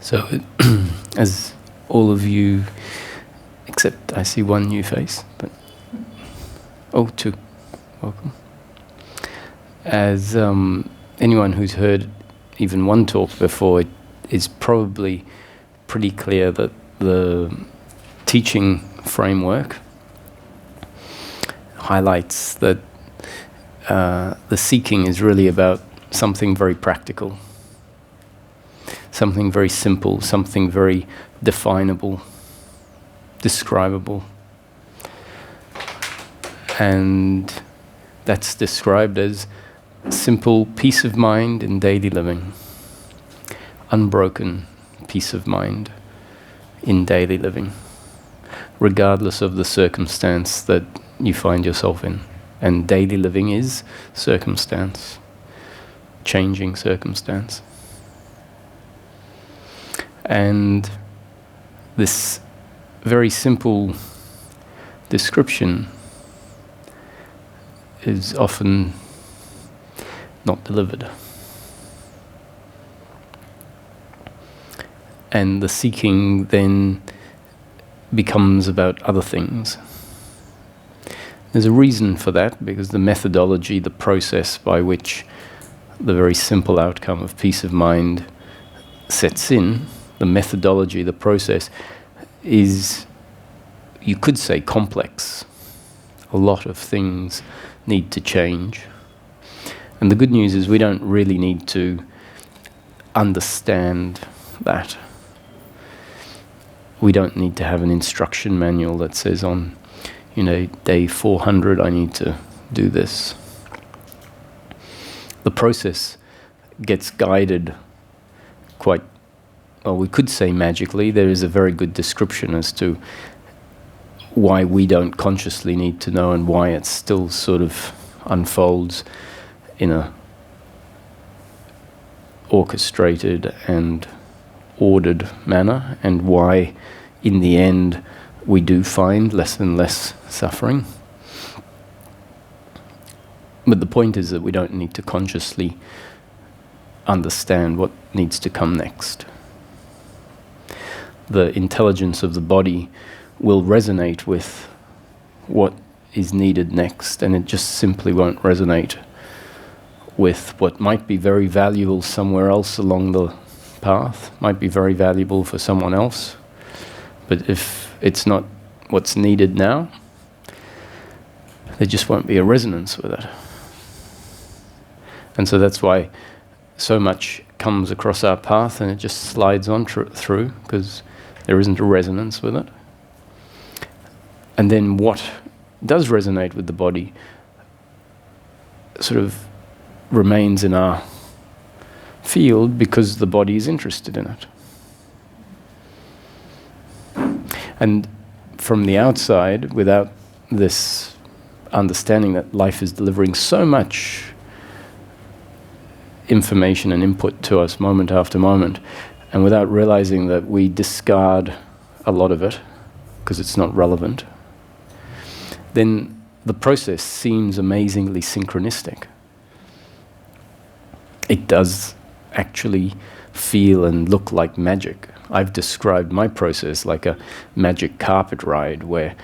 So, as all of you, except I see one new face, but two, welcome. As anyone who's heard even one talk before, it is probably pretty clear that the teaching framework highlights that the seeking is really about something very practical, something very simple, something very definable, describable. And that's described as simple peace of mind in daily living, unbroken peace of mind in daily living, regardless of the circumstance that you find yourself in. And daily living is circumstance, changing circumstance. And this very simple description is often not delivered. And the seeking then becomes about other things. There's a reason for that, because the methodology, the process by which the very simple outcome of peace of mind sets in, the methodology, the process, is, you could say, complex. A lot of things need to change. And the good news is we don't really need to understand that. We don't need to have an instruction manual that says on, day 400 I need to do this. The process gets guided quite, well, we could say magically. There is a very good description as to why we don't consciously need to know and why it still sort of unfolds in a orchestrated and ordered manner, and why in the end we do find less and less suffering. But the point is that we don't need to consciously understand what needs to come next. The intelligence of the body will resonate with what is needed next, and it just simply won't resonate with what might be very valuable somewhere else along the path, might be very valuable for someone else. But if it's not what's needed now, there just won't be a resonance with it. And so that's why so much comes across our path and it just slides on through, because there isn't a resonance with it. And then what does resonate with the body sort of remains in our field because the body is interested in it. And from the outside, without this understanding that life is delivering so much information and input to us moment after moment, and without realizing that we discard a lot of it because it's not relevant, then the process seems amazingly synchronistic. It does actually feel and look like magic. I've described my process like a magic carpet ride, where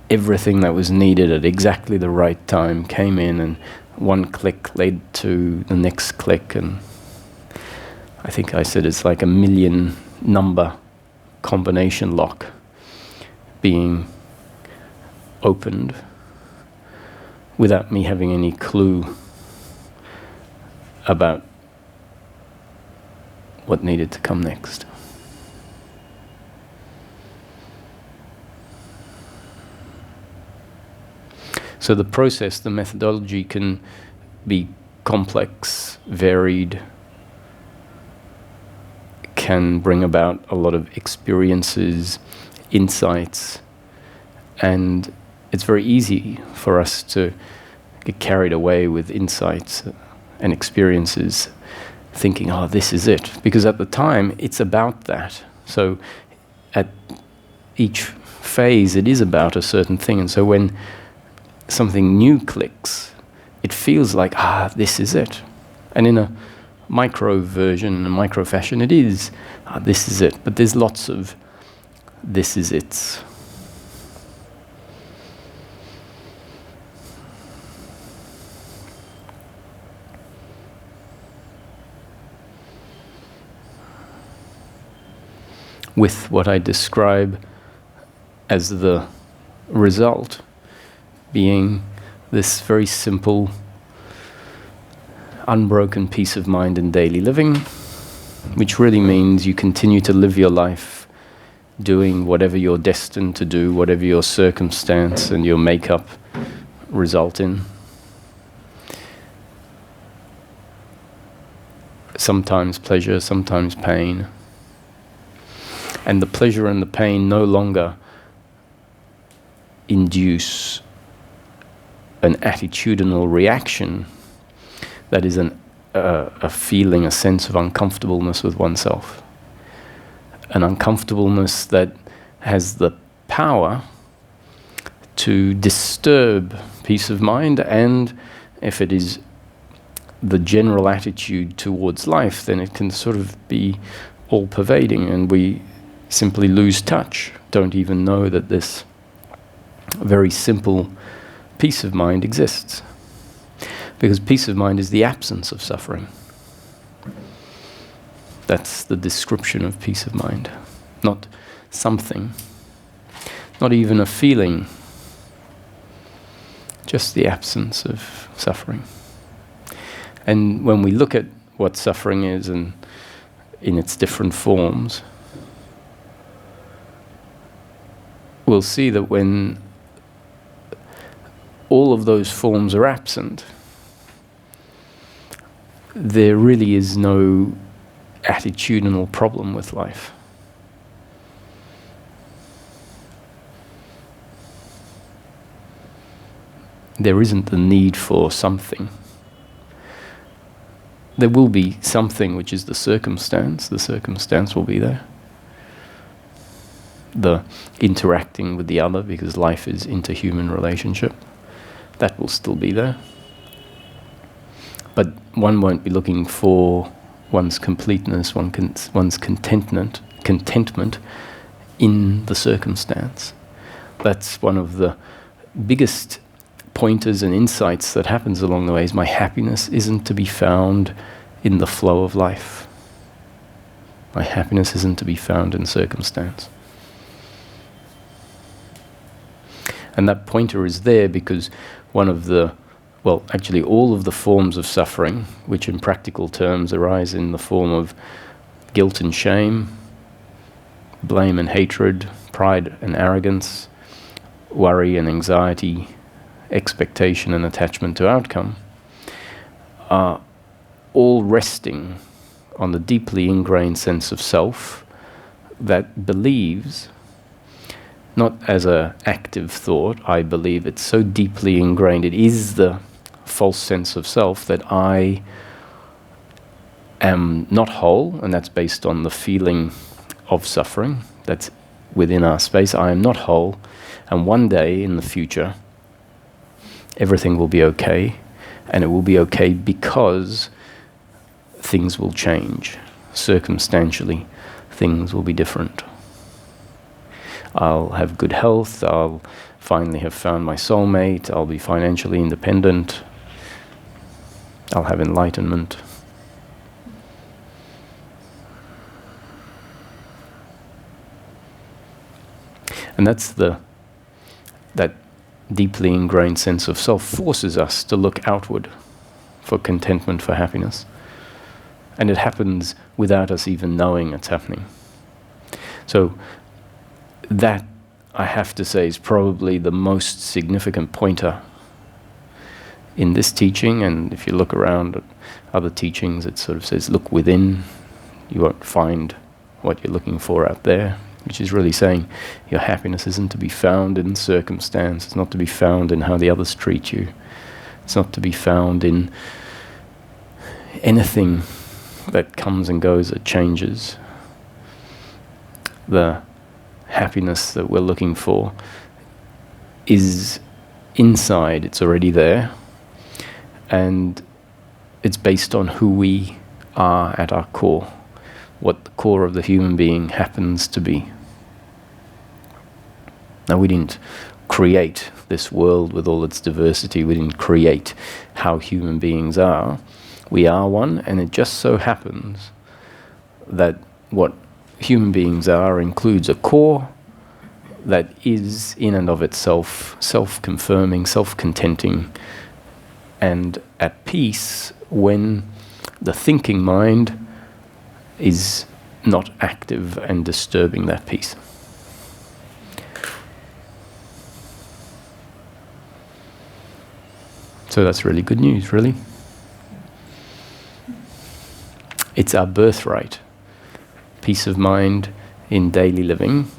everything that was needed at exactly the right time came in, and one click led to the next click, and I think I said it's like a 1,000,000 number combination lock being opened without me having any clue about what needed to come next. So the process, the methodology can be complex, varied, can bring about a lot of experiences, insights, and it's very easy for us to get carried away with insights and experiences, thinking, oh, this is it. Because at the time, it's about that. So at each phase, it is about a certain thing. And so when something new clicks, it feels like, this is it. And in a micro version, a micro fashion. It is, this is it. But there's lots of this is it. With what I describe as the result being this very simple, unbroken peace of mind in daily living, which really means you continue to live your life doing whatever you're destined to do, whatever your circumstance and your makeup result in. Sometimes pleasure, sometimes pain. And the pleasure and the pain no longer induce an attitudinal reaction that is a feeling, a sense of uncomfortableness with oneself. An uncomfortableness that has the power to disturb peace of mind, and if it is the general attitude towards life, then it can sort of be all-pervading, and we simply lose touch, don't even know that this very simple peace of mind exists. Because peace of mind is the absence of suffering. That's the description of peace of mind. Not something, not even a feeling, just the absence of suffering. And when we look at what suffering is and in its different forms, we'll see that when all of those forms are absent, there really is no attitudinal problem with life. There isn't the need for something. There will be something which is the circumstance will be there. The interacting with the other, because life is interhuman relationship, that will still be there. But one won't be looking for one's completeness, one's contentment in the circumstance. That's one of the biggest pointers and insights that happens along the way, is my happiness isn't to be found in the flow of life. My happiness isn't to be found in circumstance. And that pointer is there because one of the, well, actually all of the forms of suffering, which in practical terms arise in the form of guilt and shame, blame and hatred, pride and arrogance, worry and anxiety, expectation and attachment to outcome, are all resting on the deeply ingrained sense of self that believes, not as an active thought, I believe, it's so deeply ingrained, it is the false sense of self that I am not whole, and that's based on the feeling of suffering that's within our space. I am not whole, and one day in the future everything will be okay, and it will be okay because things will change. Circumstantially, things will be different. I'll have good health, I'll finally have found my soulmate, I'll be financially independent, I'll have enlightenment. And that's that deeply ingrained sense of self forces us to look outward for contentment, for happiness. And it happens without us even knowing it's happening. So that, I have to say, is probably the most significant pointer in this teaching. And if you look around at other teachings, it sort of says, look within, you won't find what you're looking for out there, which is really saying your happiness isn't to be found in circumstance, it's not to be found in how the others treat you, it's not to be found in anything that comes and goes, that changes. The happiness that we're looking for is inside, it's already there, and it's based on who we are at our core, what the core of the human being happens to be. Now, we didn't create this world with all its diversity. We didn't create how human beings are. We are one, and it just so happens that what human beings are includes a core that is in and of itself self-confirming, self-contenting, and at peace when the thinking mind is not active and disturbing that peace. So that's really good news, really. It's our birthright. Peace of mind in daily living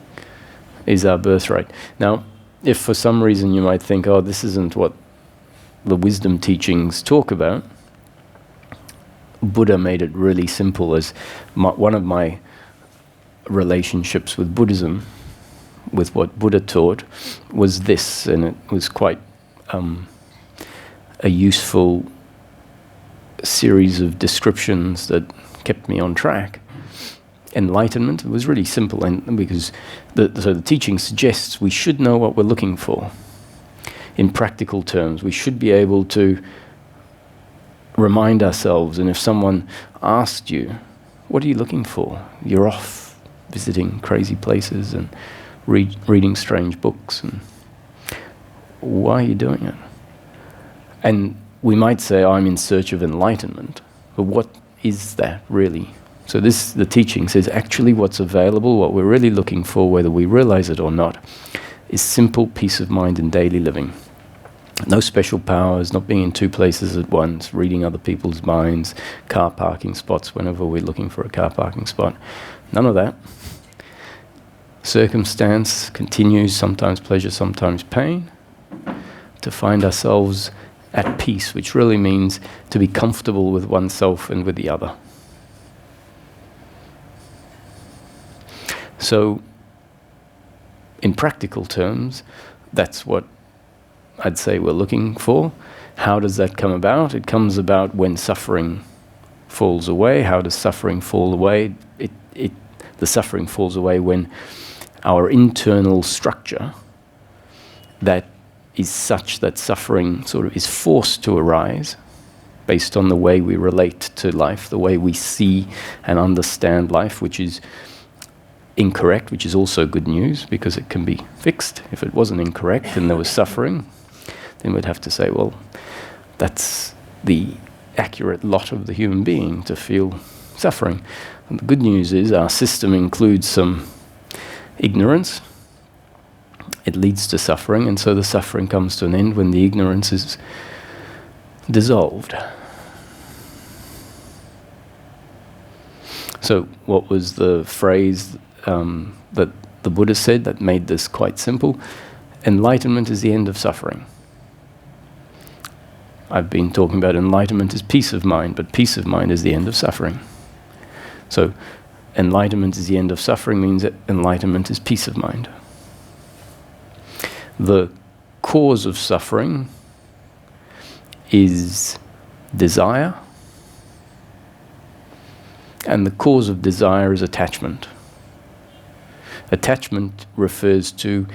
is our birthright. Now, if for some reason you might think, oh, this isn't what the wisdom teachings talk about, Buddha made it really simple. As one of my relationships with Buddhism, with what Buddha taught, was this, and it was quite a useful series of descriptions that kept me on track. Enlightenment was really simple, and because the teaching suggests we should know what we're looking for. In practical terms, we should be able to remind ourselves, and if someone asked you, what are you looking for? You're off visiting crazy places and reading strange books, and why are you doing it? And we might say, I'm in search of enlightenment, but what is that really? So the teaching says actually what's available, what we're really looking for, whether we realize it or not, is simple peace of mind in daily living. No special powers, not being in two places at once, reading other people's minds, car parking spots whenever we're looking for a car parking spot. None of that. Circumstance continues, sometimes pleasure, sometimes pain, to find ourselves at peace, which really means to be comfortable with oneself and with the other. So, in practical terms, that's what I'd say we're looking for. How does that come about? It comes about when suffering falls away. How does suffering fall away? The suffering falls away when our internal structure that is such that suffering sort of is forced to arise based on the way we relate to life, the way we see and understand life, which is incorrect, which is also good news because it can be fixed. If it wasn't incorrect and there was suffering, then we'd have to say, well, that's the accurate lot of the human being to feel suffering. And the good news is our system includes some ignorance. It leads to suffering, and so the suffering comes to an end when the ignorance is dissolved. So what was the phrase that the Buddha said that made this quite simple? Enlightenment is the end of suffering. I've been talking about enlightenment as peace of mind, but peace of mind is the end of suffering. So enlightenment is the end of suffering means that enlightenment is peace of mind. The cause of suffering is desire, and the cause of desire is attachment. Attachment refers to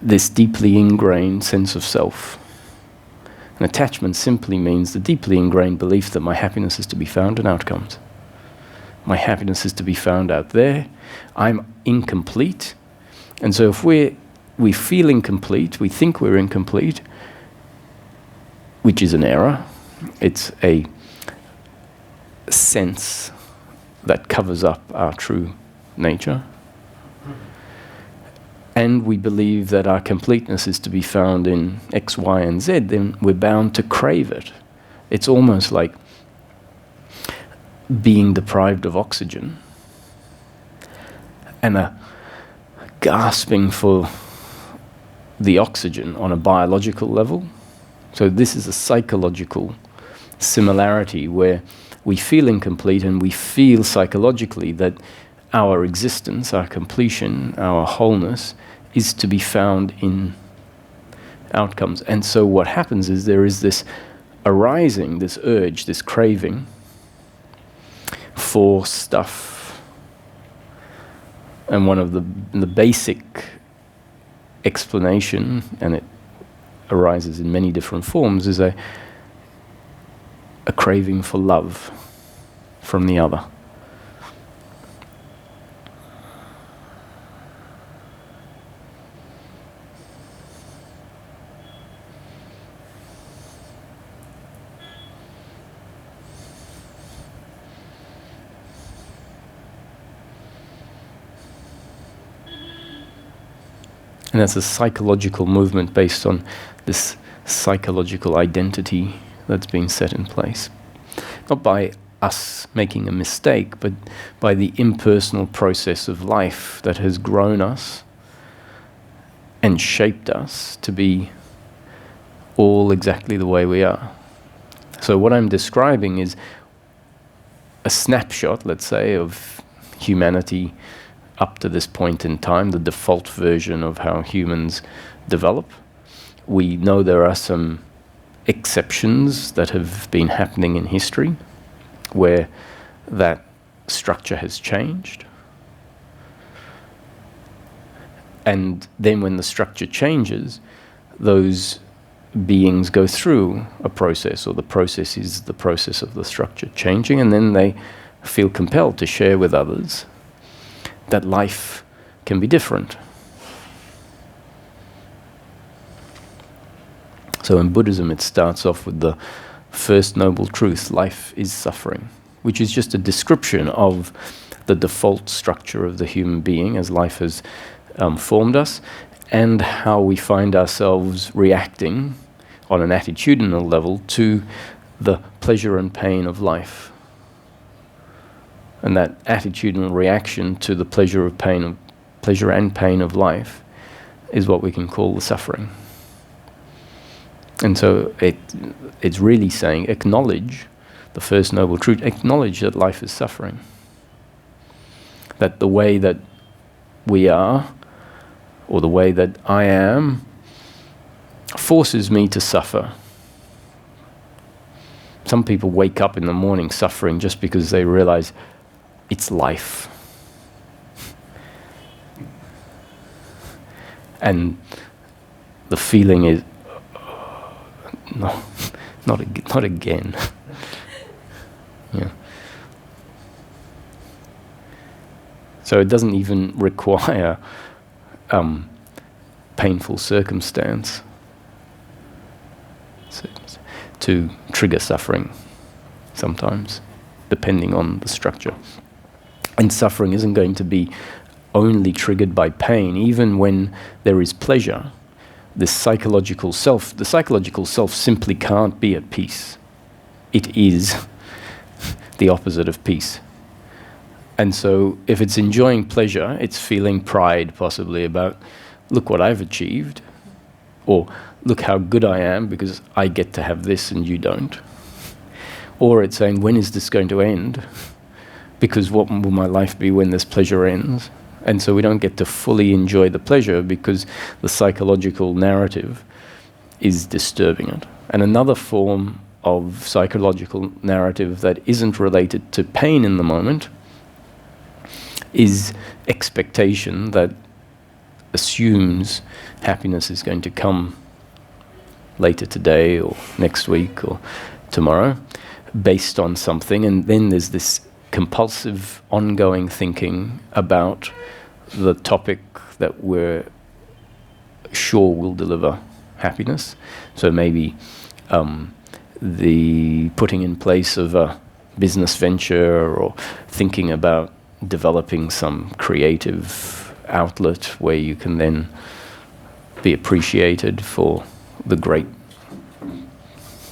this deeply ingrained sense of self. And attachment simply means the deeply ingrained belief that my happiness is to be found in outcomes. My happiness is to be found out there. I'm incomplete. And so if we feel incomplete, we think we're incomplete, which is an error. It's a sense that covers up our true nature. And we believe that our completeness is to be found in X, Y, and Z, then we're bound to crave it. It's almost like being deprived of oxygen and a gasping for the oxygen on a biological level. So this is a psychological similarity where we feel incomplete and we feel psychologically that our existence, our completion, our wholeness is to be found in outcomes. And so what happens is there is this arising, this urge, this craving for stuff. And one of the basic explanation, and it arises in many different forms, is a craving for love from the other. And that's a psychological movement based on this psychological identity that's been set in place. Not by us making a mistake, but by the impersonal process of life that has grown us and shaped us to be all exactly the way we are. So what I'm describing is a snapshot, let's say, of humanity up to this point in time, the default version of how humans develop. We know there are some exceptions that have been happening in history where that structure has changed. And then when the structure changes, those beings go through a process, or the process is the process of the structure changing, and then they feel compelled to share with others that life can be different. So in Buddhism, it starts off with the first noble truth: life is suffering, which is just a description of the default structure of the human being as life has formed us, and how we find ourselves reacting on an attitudinal level to the pleasure and pain of life. And that attitudinal reaction to the pleasure and pain of life is what we can call the suffering. And so it's really saying, acknowledge the first noble truth, acknowledge that life is suffering. That the way that we are, or the way that I am, forces me to suffer. Some people wake up in the morning suffering just because they realize it's life. And the feeling is, no, not again. Yeah. So it doesn't even require painful circumstance to trigger suffering sometimes, depending on the structure. And suffering isn't going to be only triggered by pain. Even when there is pleasure, the psychological self simply can't be at peace. It is the opposite of peace. And so if it's enjoying pleasure, it's feeling pride possibly about, look what I've achieved, or look how good I am because I get to have this and you don't. Or it's saying, when is this going to end? Because what will my life be when this pleasure ends? And so we don't get to fully enjoy the pleasure because the psychological narrative is disturbing it. And another form of psychological narrative that isn't related to pain in the moment is expectation that assumes happiness is going to come later today or next week or tomorrow based on something. And then there's this compulsive ongoing thinking about the topic that we're sure will deliver happiness. So maybe the putting in place of a business venture, or thinking about developing some creative outlet where you can then be appreciated for the great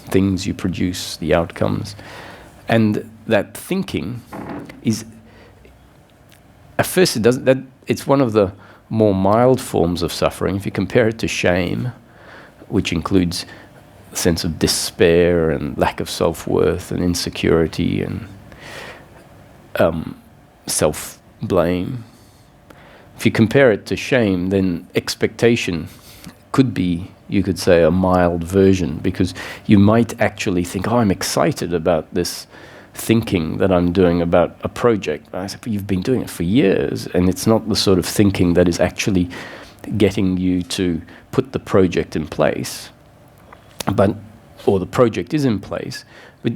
things you produce, the outcomes. And that thinking is, at first it's one of the more mild forms of suffering. If you compare it to shame, which includes a sense of despair and lack of self-worth and insecurity and self-blame. If you compare it to shame, then expectation could be you could say, a mild version, because you might actually think, oh, I'm excited about this thinking that I'm doing about a project. I said, but you've been doing it for years, and it's not the sort of thinking that is actually getting you to put the project in place, or the project is in place, but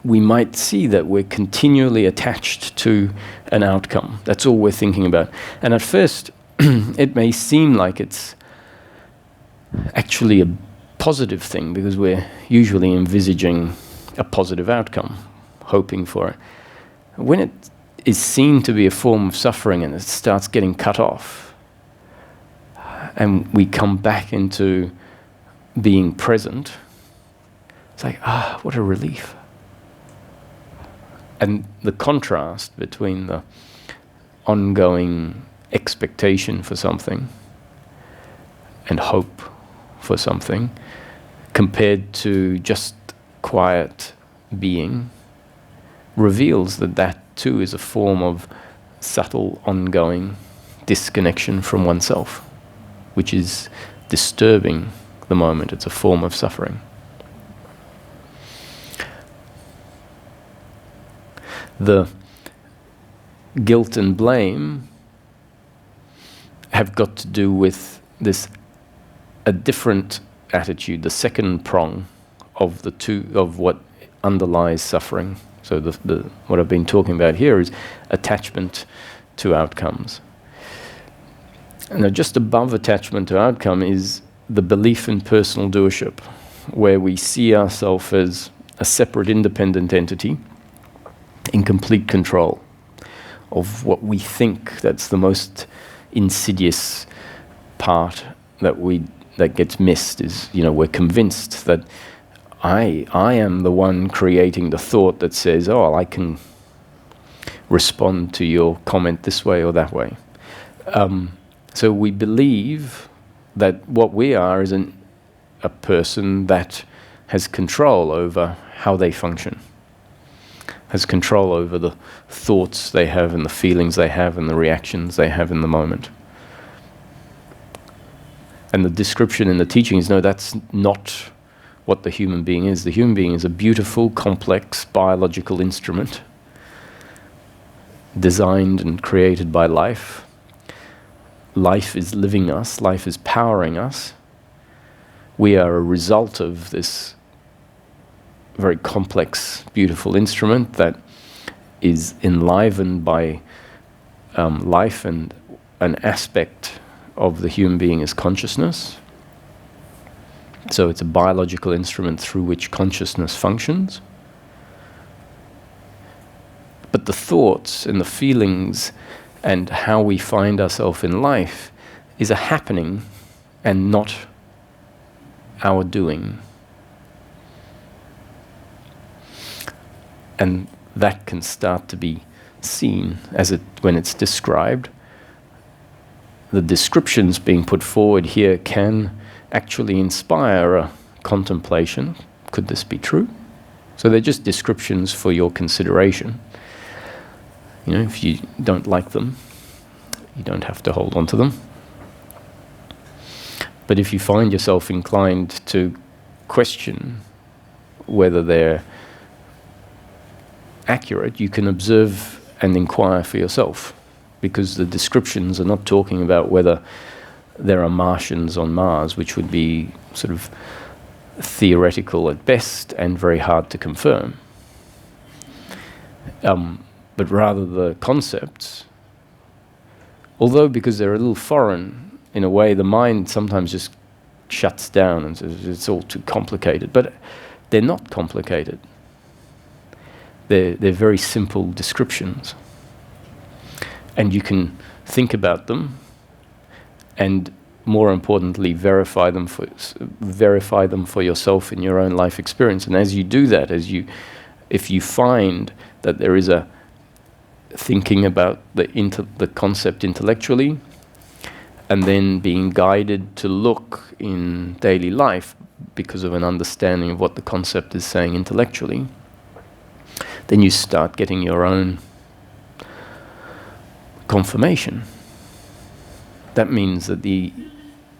we might see that we're continually attached to an outcome. That's all we're thinking about. And at first, it may seem like it's actually a positive thing, because we're usually envisaging a positive outcome, hoping for it. When it is seen to be a form of suffering and it starts getting cut off, and we come back into being present, it's like, what a relief. And the contrast between the ongoing expectation for something and hope for something, compared to just quiet being, reveals that that too is a form of subtle, ongoing disconnection from oneself, which is disturbing the moment. It's a form of suffering. The guilt and blame have got to do with a different attitude, the second prong of the two, of what underlies suffering. So what I've been talking about here is attachment to outcomes. And just above attachment to outcome is the belief in personal doership, where we see ourselves as a separate, independent entity in complete control of what we think. That's the most insidious part that gets missed, is, we're convinced that I am the one creating the thought that says, oh, I can respond to your comment this way or that way. So we believe that what we are is a person that has control over how they function, has control over the thoughts they have and the feelings they have and the reactions they have in the moment. And the description in the teaching is, no, that's not what the human being is. The human being is a beautiful, complex, biological instrument designed and created by life. Life is living us. Life is powering us. We are a result of this very complex, beautiful instrument that is enlivened by life, and an aspect of the human being is consciousness. So it's a biological instrument through which consciousness functions. But the thoughts and the feelings and how we find ourselves in life is a happening and not our doing. And that can start to be seen when it's described. The descriptions being put forward here can actually inspire a contemplation. Could this be true? So they're just descriptions for your consideration. If you don't like them, you don't have to hold on to them. But if you find yourself inclined to question whether they're accurate, you can observe and inquire for yourself, because the descriptions are not talking about whether there are Martians on Mars, which would be sort of theoretical at best and very hard to confirm. But rather the concepts, although because they're a little foreign, in a way the mind sometimes just shuts down and says it's all too complicated. But they're not complicated. They're very simple descriptions. And you can think about them, and more importantly, verify them for yourself in your own life experience. And as you do that, if you find that there is a thinking about the concept intellectually, and then being guided to look in daily life because of an understanding of what the concept is saying intellectually, then you start getting your own confirmation. That means that the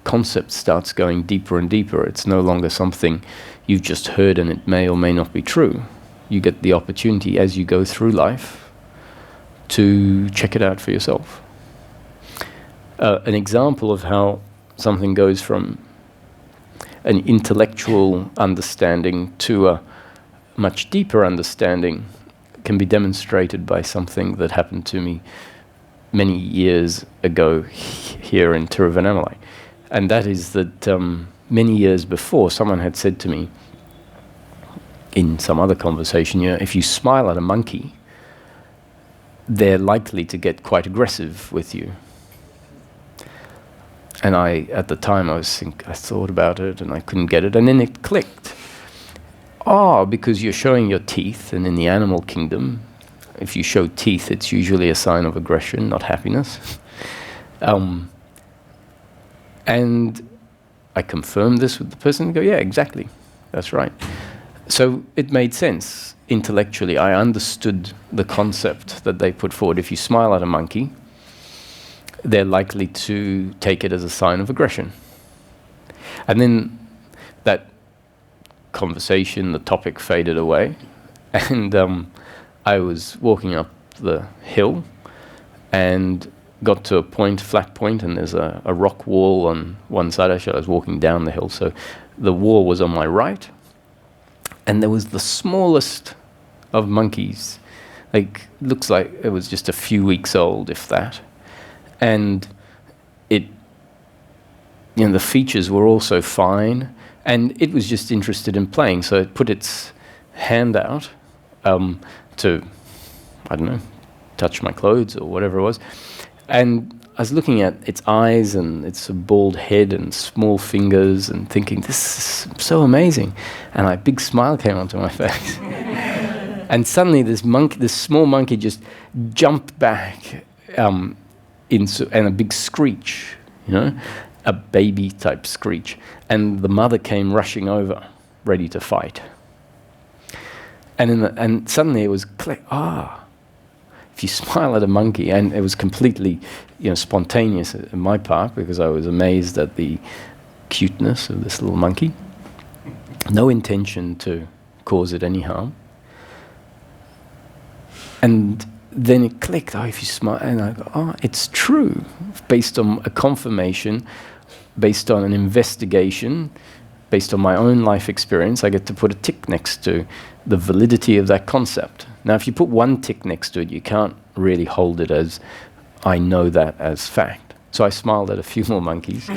concept starts going deeper and deeper. It's no longer something you've just heard and it may or may not be true. You get the opportunity as you go through life to check it out for yourself. An example of how something goes from an intellectual understanding to a much deeper understanding can be demonstrated by something that happened to me many years ago here in Tiruvannamalai. And that is that many years before, someone had said to me in some other conversation, if you smile at a monkey, they're likely to get quite aggressive with you. And at the time, I thought about it and I couldn't get it. And then it clicked. Because you're showing your teeth, and in the animal kingdom, if you show teeth, it's usually a sign of aggression, not happiness. And I confirmed this with the person and go, yeah, exactly. That's right. So it made sense intellectually. I understood the concept that they put forward. If you smile at a monkey, they're likely to take it as a sign of aggression. And then that conversation, the topic faded away, and I was walking up the hill and got to a flat point, and there's a rock wall on one side. Actually, I was walking down the hill, so the wall was on my right, and there was the smallest of monkeys. Looks like it was just a few weeks old, if that. And the features were also fine, and it was just interested in playing. So it put its hand out to, I don't know, touch my clothes or whatever it was. And I was looking at its eyes and its bald head and small fingers and thinking, this is so amazing. And a big smile came onto my face. And suddenly this small monkey just jumped back and a big screech, a baby type screech. And the mother came rushing over, ready to fight. And suddenly it was click, if you smile at a monkey, and it was completely spontaneous on my part, because I was amazed at the cuteness of this little monkey. No intention to cause it any harm. And then it clicked, if you smile, and I go, it's true, based on a confirmation, based on an investigation, based on my own life experience. I get to put a tick next to the validity of that concept. Now, if you put one tick next to it, you can't really hold it as, I know that as fact. So I smiled at a few more monkeys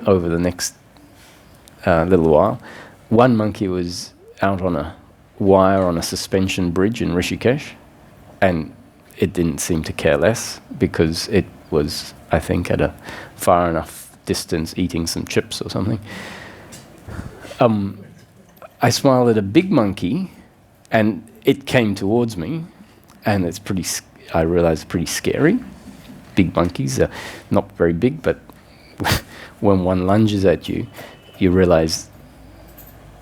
over the next little while. One monkey was out on a wire on a suspension bridge in Rishikesh, and it didn't seem to care less because it was, I think, at a far enough distance eating some chips or something. I smiled at a big monkey, and it came towards me, and I realized it's pretty scary. Big monkeys are not very big, but when one lunges at you, you realize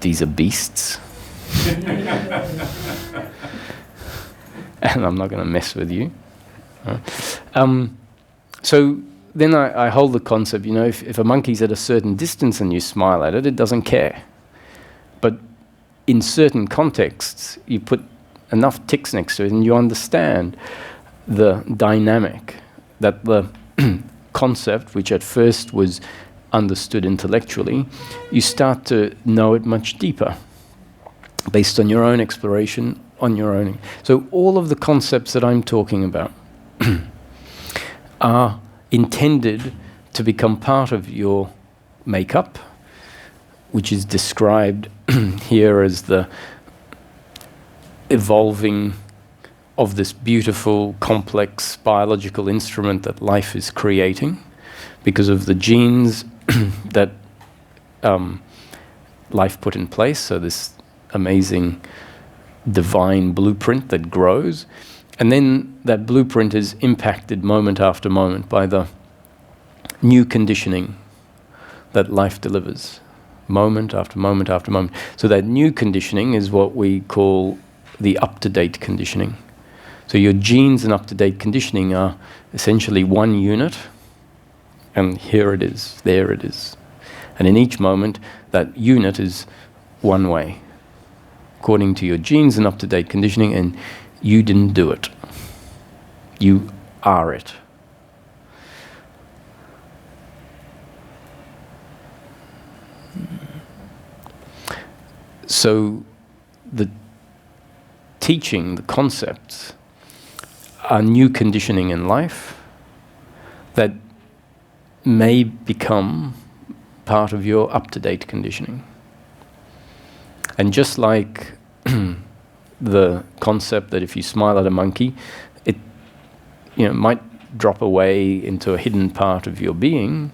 these are beasts. And I'm not going to mess with you. So then I hold the concept, if a monkey's at a certain distance and you smile at it, it doesn't care. But in certain contexts, you put enough ticks next to it and you understand the dynamic, that the concept, which at first was understood intellectually, you start to know it much deeper based on your own exploration, on your own. So all of the concepts that I'm talking about are intended to become part of your makeup, which is described here as the evolving of this beautiful, complex biological instrument that life is creating because of the genes that life put in place. So this amazing divine blueprint that grows. And then that blueprint is impacted moment after moment by the new conditioning that life delivers, moment after moment after moment. So that new conditioning is what we call the up-to-date conditioning. So your genes and up-to-date conditioning are essentially one unit, And here it is, there it is. And in each moment, that unit is one way, according to your genes and up-to-date conditioning, and you didn't do it. You are it. So the teaching, the concepts, are new conditioning in life that may become part of your up-to-date conditioning. And just like the concept that if you smile at a monkey, it might drop away into a hidden part of your being,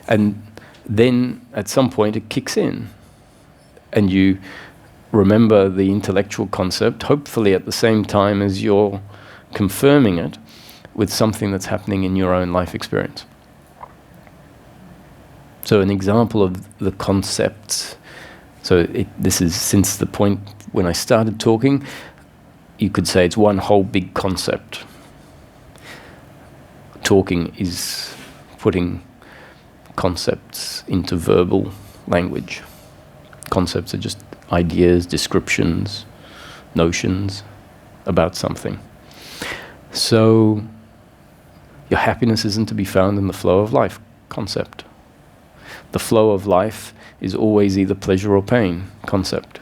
and then at some point it kicks in. And you remember the intellectual concept, hopefully at the same time as you're confirming it with something that's happening in your own life experience. So an example of the concepts, this is since the point when I started talking, you could say it's one whole big concept. Talking is putting concepts into verbal language. Concepts are just ideas, descriptions, notions about something. So your happiness isn't to be found in the flow of life concept. The flow of life is always either pleasure or pain concept.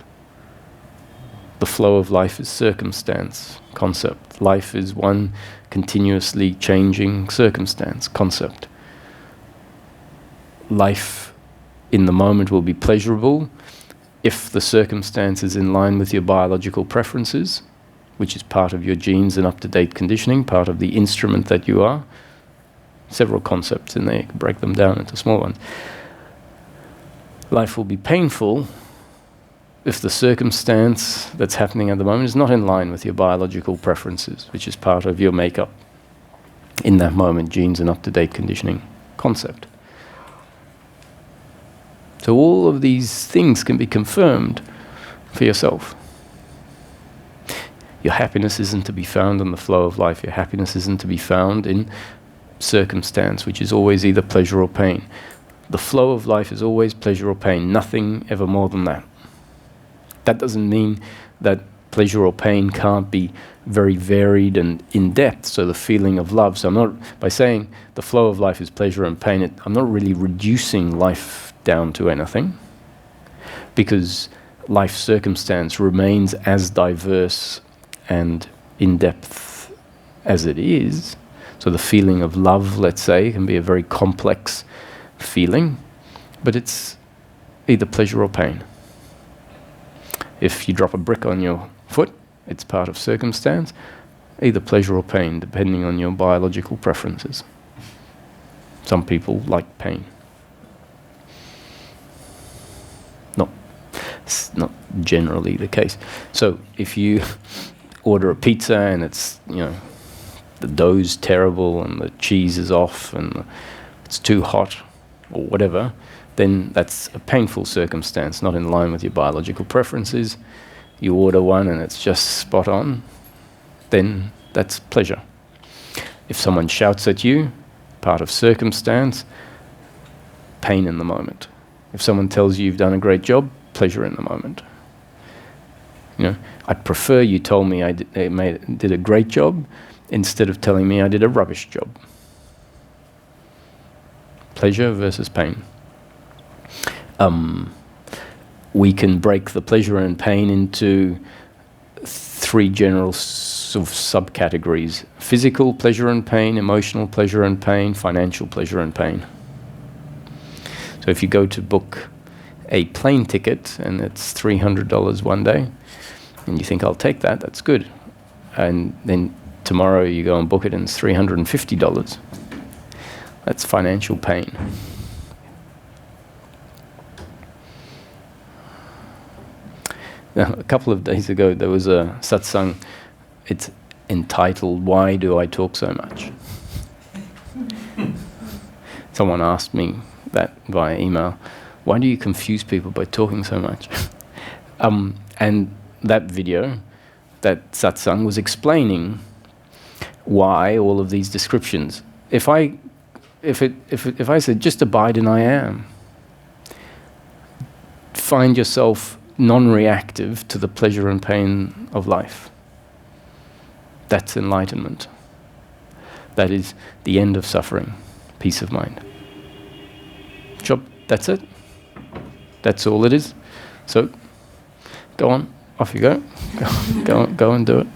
The flow of life is circumstance concept. Life is one continuously changing circumstance concept. Life in the moment will be pleasurable if the circumstance is in line with your biological preferences, which is part of your genes and up-to-date conditioning, part of the instrument that you are. Several concepts in there, you can break them down into small ones. Life will be painful if the circumstance that's happening at the moment is not in line with your biological preferences, which is part of your makeup in that moment, genes and up-to-date conditioning concept. So all of these things can be confirmed for yourself. Your happiness isn't to be found in the flow of life. Your happiness isn't to be found in circumstance, which is always either pleasure or pain. The flow of life is always pleasure or pain, nothing ever more than that. That doesn't mean that pleasure or pain can't be very varied and in-depth, so the feeling of love. So I'm not, by saying the flow of life is pleasure and pain, I'm not really reducing life down to anything, because life circumstance remains as diverse and in-depth as it is. So the feeling of love, let's say, can be a very complex feeling, but it's either pleasure or pain. If you drop a brick on your foot, it's part of circumstance, either pleasure or pain, depending on your biological preferences. Some people like pain. It's not generally the case. So if you order a pizza and it's, the dough's terrible and the cheese is off and it's too hot or whatever, then that's a painful circumstance, not in line with your biological preferences. You order one and it's just spot on, then that's pleasure. If someone shouts at you, part of circumstance, pain in the moment. If someone tells you you've done a great job, pleasure in the moment. I'd prefer you told me I did a great job instead of telling me I did a rubbish job. Pleasure versus pain. We can break the pleasure and pain into three general sort of subcategories: physical pleasure and pain, emotional pleasure and pain, financial pleasure and pain. So if you go to book a plane ticket and it's $300 one day, and you think, I'll take that, that's good. And then tomorrow you go and book it and it's $350. That's financial pain. Now, a couple of days ago there was a satsang, it's entitled, "Why Do I Talk So Much?" Someone asked me that via email. Why do you confuse people by talking so much? And that video, that satsang, was explaining why all of these descriptions. If I if I said just abide in I am, find yourself non-reactive to the pleasure and pain of life. That's enlightenment. That is the end of suffering, peace of mind. Job, that's it. That's all it is. So, go on, off you go. Go and do it.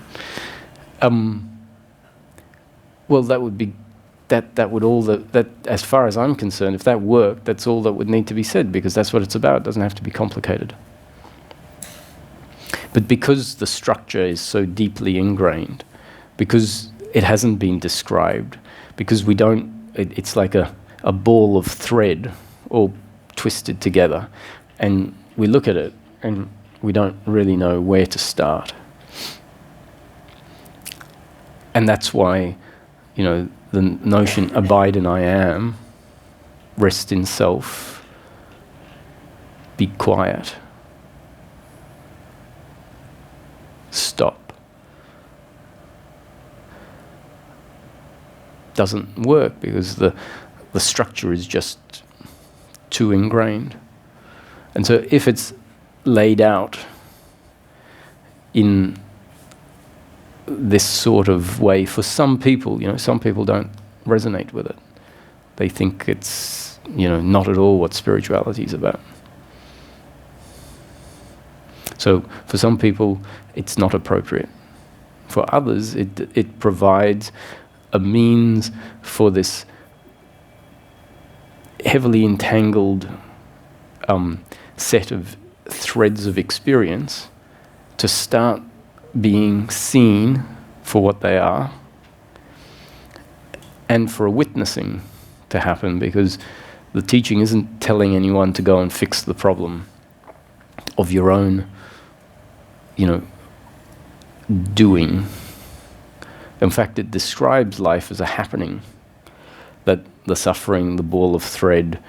Well, that would be that would all that as far as I'm concerned, if that worked, that's all that would need to be said, because that's what it's about. It doesn't have to be complicated. But because the structure is so deeply ingrained, because it hasn't been described, because we don't, it's like a ball of thread all twisted together, and we look at it and we don't really know where to start. And that's why, the notion abide in I am, rest in self, be quiet, stop, doesn't work, because the structure is just too ingrained. And so if it's laid out in this sort of way, for some people, some people don't resonate with it. They think it's, not at all what spirituality is about. So for some people, it's not appropriate. For others, it provides a means for this heavily entangled set of threads of experience to start being seen for what they are, and for a witnessing to happen, because the teaching isn't telling anyone to go and fix the problem of your own, doing. In fact, it describes life as a happening, that the suffering, the ball of thread,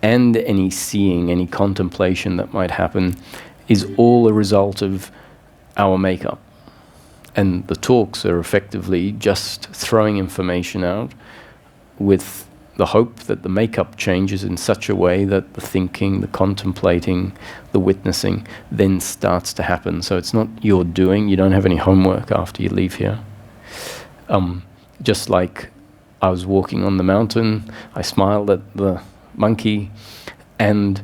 and any seeing, any contemplation that might happen is all a result of our makeup. And the talks are effectively just throwing information out with the hope that the makeup changes in such a way that the thinking, the contemplating, the witnessing then starts to happen. So it's not your doing. You don't have any homework after you leave here. Just like I was walking on the mountain, I smiled at the monkey, and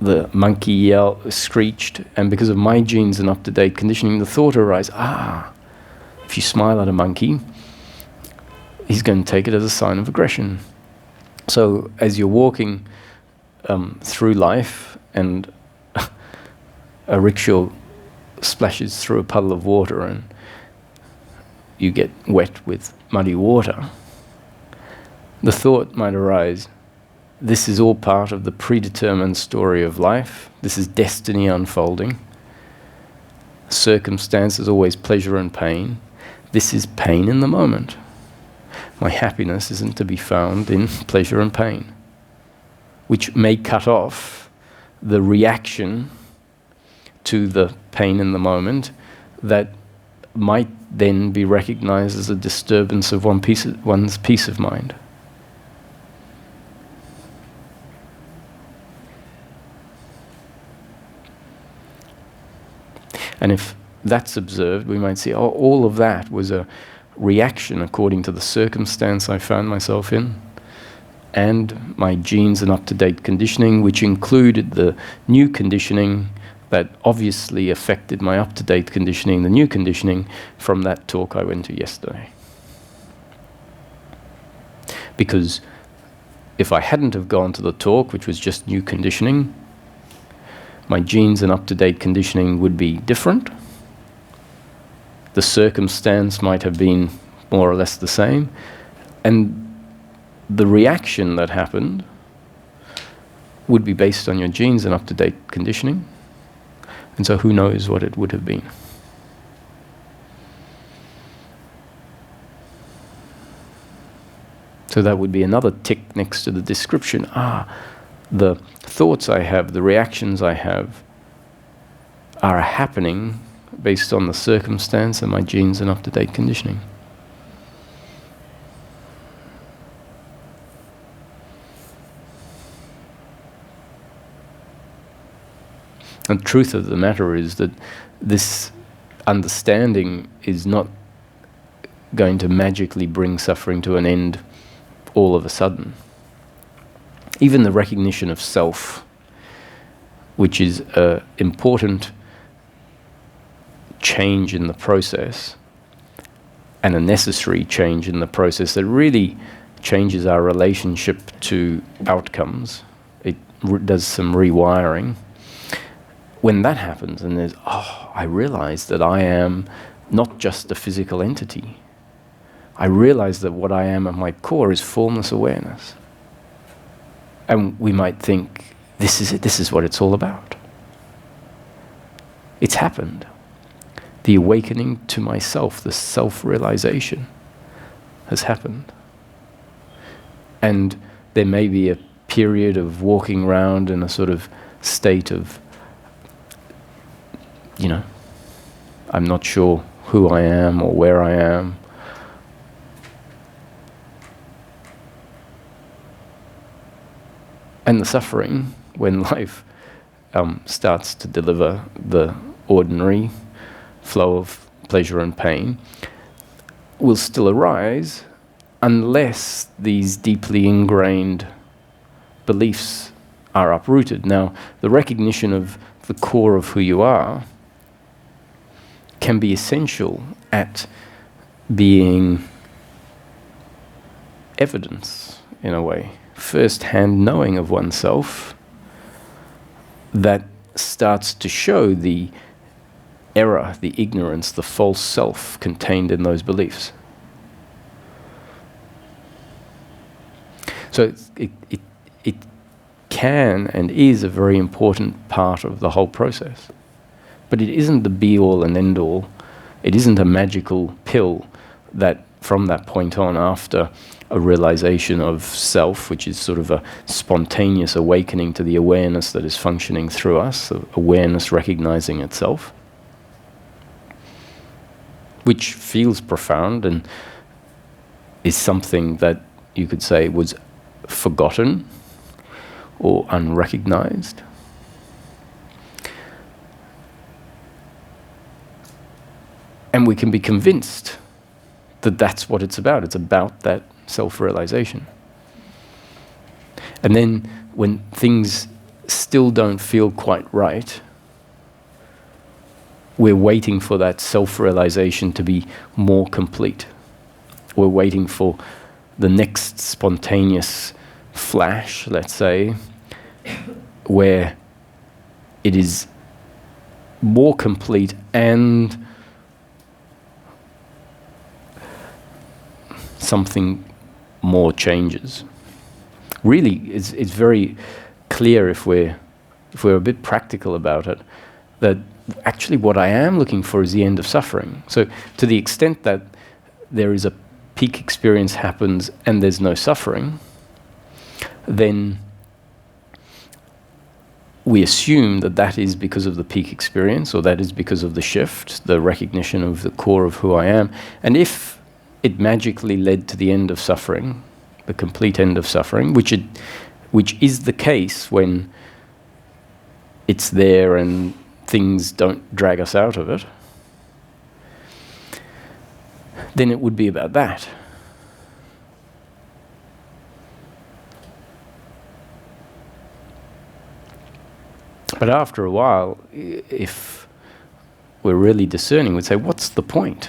the monkey screeched, and because of my genes and up-to-date conditioning, the thought arose, if you smile at a monkey, he's going to take it as a sign of aggression. So as you're walking through life, and a rickshaw splashes through a puddle of water, and you get wet with muddy water, the thought might arise, this is all part of the predetermined story of life. This is destiny unfolding. Circumstance is always pleasure and pain. This is pain in the moment. My happiness isn't to be found in pleasure and pain, which may cut off the reaction to the pain in the moment that might then be recognized as a disturbance of one's peace of mind. And if that's observed, we might see, all of that was a reaction according to the circumstance I found myself in, and my genes and up-to-date conditioning, which included the new conditioning that obviously affected my up-to-date conditioning, the new conditioning from that talk I went to yesterday. Because if I hadn't have gone to the talk, which was just new conditioning, my genes and up-to-date conditioning would be different. The circumstance might have been more or less the same. And the reaction that happened would be based on your genes and up-to-date conditioning. And so who knows what it would have been. So that would be another tick next to the description. The thoughts I have, the reactions I have, are happening based on the circumstance and my genes and up-to-date conditioning. And the truth of the matter is that this understanding is not going to magically bring suffering to an end all of a sudden. Even the recognition of self, which is an important change in the process and a necessary change in the process that really changes our relationship to outcomes. It does some rewiring. When that happens and there's, I realize that I am not just a physical entity. I realize that what I am at my core is formless awareness. And we might think, this is it, this is what it's all about. It's happened. The awakening to myself, the self-realization has happened. And there may be a period of walking around in a sort of state of, I'm not sure who I am or where I am. And the suffering, when life starts to deliver the ordinary flow of pleasure and pain, will still arise unless these deeply ingrained beliefs are uprooted. Now, the recognition of the core of who you are can be essential at being evidence, in a way, first-hand knowing of oneself that starts to show the error, the ignorance, the false self contained in those beliefs. So it can and is a very important part of the whole process. But it isn't the be-all and end-all. It isn't a magical pill that from that point on, after a realization of self, which is sort of a spontaneous awakening to the awareness that is functioning through us, awareness recognizing itself, which feels profound and is something that you could say was forgotten or unrecognized. And we can be convinced that that's what it's about. It's about that self-realization. And then when things still don't feel quite right, we're waiting for that self-realization to be more complete. We're waiting for the next spontaneous flash, let's say, where it is more complete and something more changes. Really, it's very clear if we're a bit practical about it, that actually what I am looking for is the end of suffering. So to the extent that there is a peak experience happens and there's no suffering, then we assume that that is because of the peak experience, or that is because of the shift, the recognition of the core of who I am. And if it magically led to the end of suffering, the complete end of suffering, which is the case when it's there and things don't drag us out of it, then it would be about that. But after a while, if we're really discerning, we'd say, what's the point?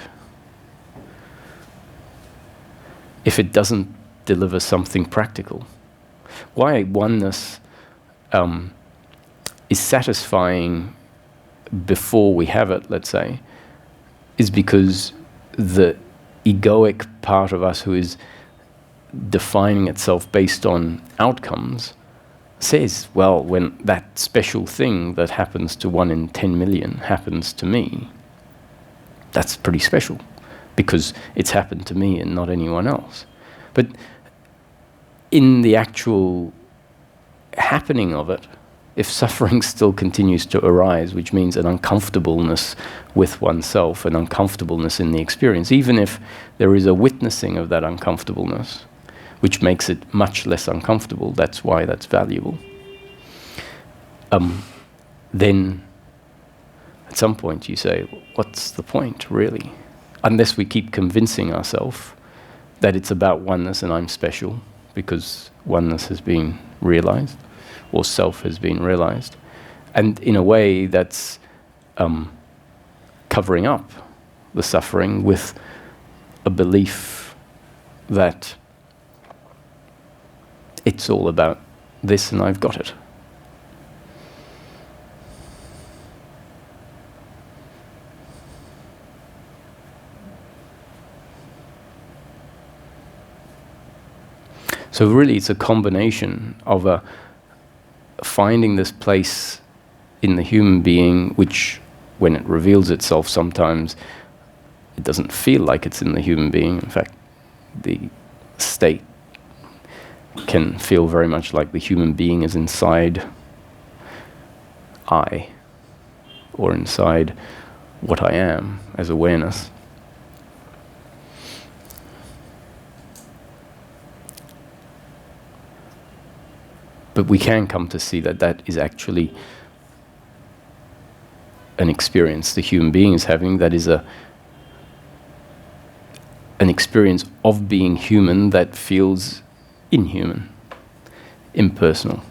If it doesn't deliver something practical. Why oneness is satisfying before we have it, let's say, is because the egoic part of us who is defining itself based on outcomes says, well, when that special thing that happens to 1 in 10 million happens to me, that's pretty special, because it's happened to me and not anyone else. But in the actual happening of it, if suffering still continues to arise, which means an uncomfortableness with oneself, an uncomfortableness in the experience, even if there is a witnessing of that uncomfortableness, which makes it much less uncomfortable, that's why that's valuable, then at some point you say, what's the point, really? Unless we keep convincing ourselves that it's about oneness and I'm special because oneness has been realized or self has been realized. And in a way that's covering up the suffering with a belief that it's all about this and I've got it. So really it's a combination of finding this place in the human being, which when it reveals itself sometimes it doesn't feel like it's in the human being. In fact, the state can feel very much like the human being is inside I, or inside what I am as awareness. But we can come to see that that is actually an experience the human being is having, that is an experience of being human that feels inhuman, impersonal.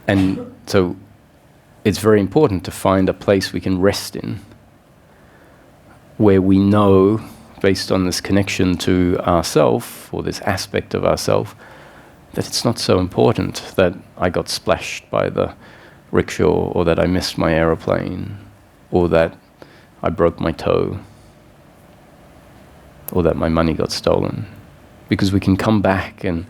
And so it's very important to find a place we can rest in, where we know, based on this connection to ourself, or this aspect of ourself, that it's not so important that I got splashed by the rickshaw, or that I missed my aeroplane, or that I broke my toe, or that my money got stolen. Because we can come back, and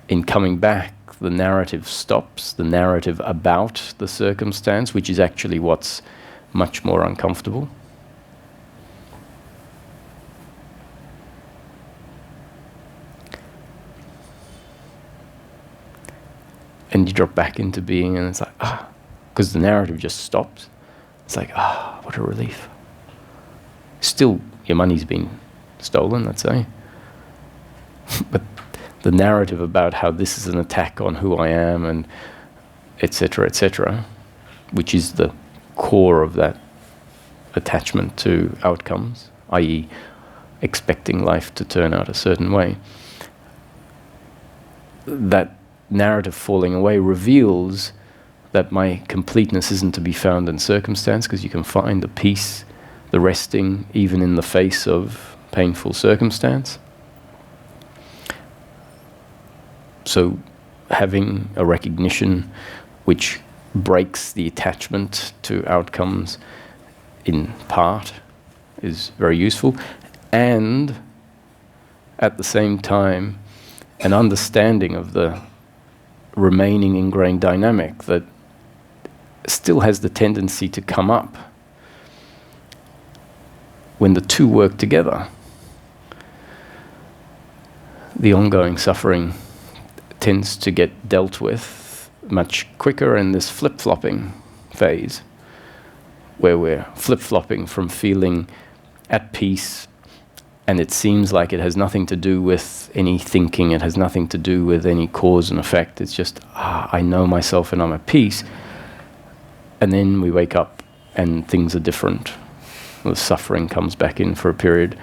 in coming back, the narrative stops, the narrative about the circumstance, which is actually what's much more uncomfortable. And you drop back into being, and it's like, because the narrative just stops. It's like, what a relief. Still, your money's been stolen, let's say. But the narrative about how this is an attack on who I am, and etc., which is the core of that attachment to outcomes, i.e. expecting life to turn out a certain way, that narrative falling away reveals that my completeness isn't to be found in circumstance, because you can find the peace, the resting, even in the face of painful circumstance. So having a recognition which breaks the attachment to outcomes in part is very useful, and at the same time an understanding of the remaining ingrained dynamic that still has the tendency to come up when the two work together. The ongoing suffering tends to get dealt with much quicker in this flip-flopping phase, where we're flip-flopping from feeling at peace, and it seems like it has nothing to do with any thinking, it has nothing to do with any cause and effect, it's just, I know myself and I'm at peace. And then we wake up and things are different. The suffering comes back in for a period.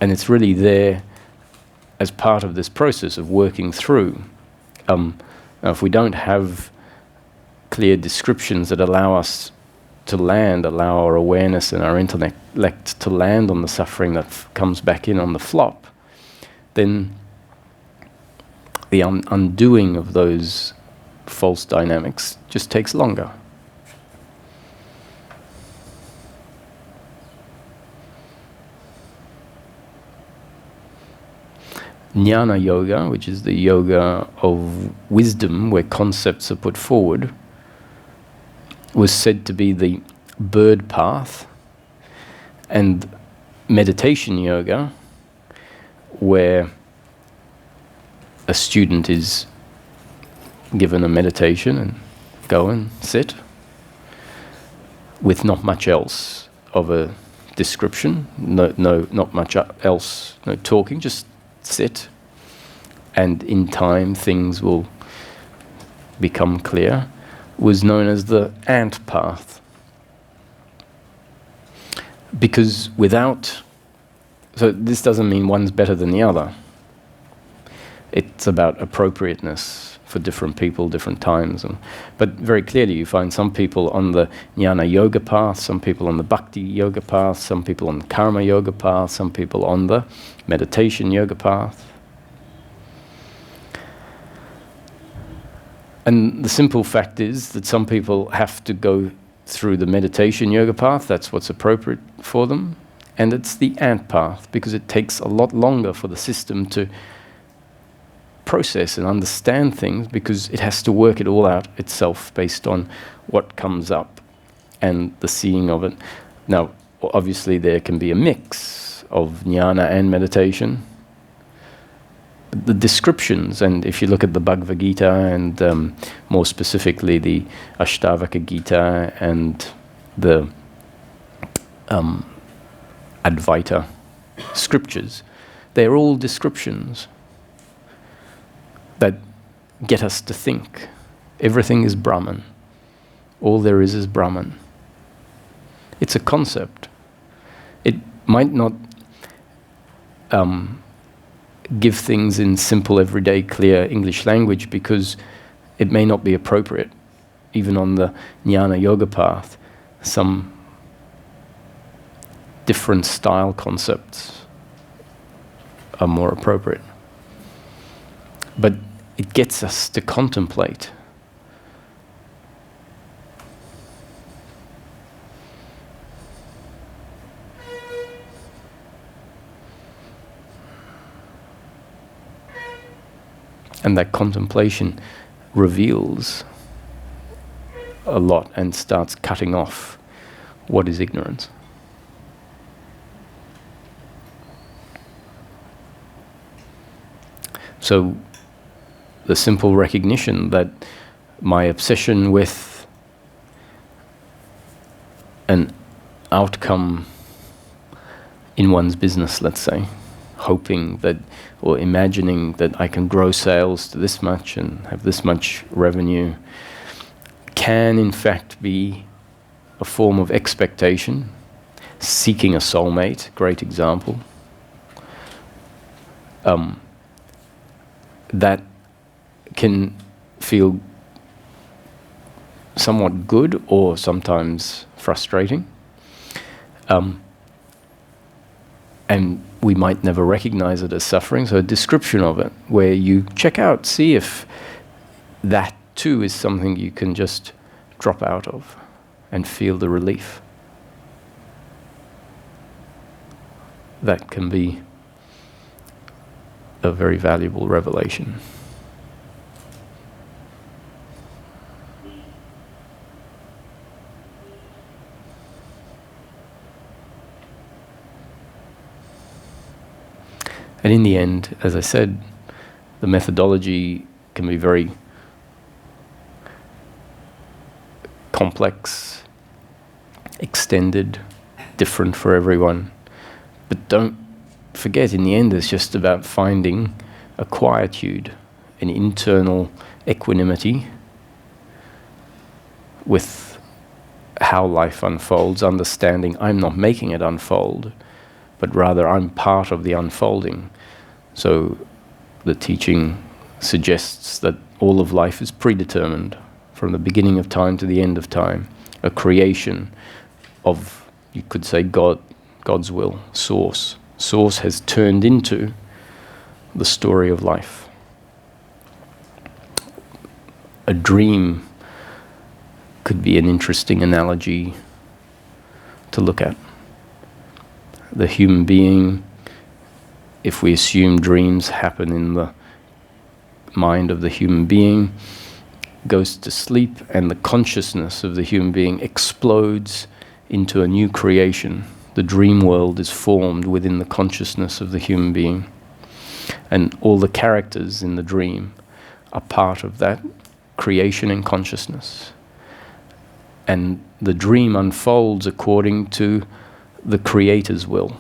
And it's really there as part of this process of working through. Now if we don't have clear descriptions that allow us to land, allow our awareness and our intellect to land on the suffering that comes back in on the flop, then the undoing of those false dynamics just takes longer. Jnana yoga, which is the yoga of wisdom, where concepts are put forward, was said to be the bird path, and meditation yoga, where a student is given a meditation and go and sit with not much else of a description, not much else, no talking, just sit, and in time things will become clear was known as the ant path. Because so this doesn't mean one's better than the other. It's about appropriateness for different people, different times. But very clearly you find some people on the jnana yoga path, some people on the bhakti yoga path, some people on the karma yoga path, some people on the meditation yoga path. And the simple fact is that some people have to go through the meditation yoga path, that's what's appropriate for them, and it's the ant path, because it takes a lot longer for the system to process and understand things, because it has to work it all out itself based on what comes up and the seeing of it. Now, obviously there can be a mix of jnana and meditation. The descriptions, and if you look at the Bhagavad Gita and more specifically the Ashtavaka Gita and the Advaita scriptures, they're all descriptions that get us to think. Everything is Brahman. All there is Brahman. It's a concept. It might not give things in simple, everyday, clear English language because it may not be appropriate. Even on the jnana yoga path, some different style concepts are more appropriate. But it gets us to contemplate. And that contemplation reveals a lot and starts cutting off what is ignorance. So the simple recognition that my obsession with an outcome in one's business, let's say, hoping that or imagining that I can grow sales to this much and have this much revenue, can in fact be a form of expectation. Seeking a soulmate, great example. That can feel somewhat good or sometimes frustrating. And we might never recognize it as suffering, so a description of it, where you check out, see if that too is something you can just drop out of and feel the relief. That can be a very valuable revelation. And in the end, as I said, the methodology can be very complex, extended, different for everyone. But don't forget, in the end, it's just about finding a quietude, an internal equanimity with how life unfolds, understanding I'm not making it unfold, but rather I'm part of the unfolding. So the teaching suggests that all of life is predetermined, from the beginning of time to the end of time, a creation of, you could say, God's will, source. Source has turned into the story of life. A dream could be an interesting analogy to look at. The human being, if we assume dreams happen in the mind of the human being, goes to sleep and the consciousness of the human being explodes into a new creation. The dream world is formed within the consciousness of the human being. And all the characters in the dream are part of that creation and consciousness. And the dream unfolds according to the creator's will.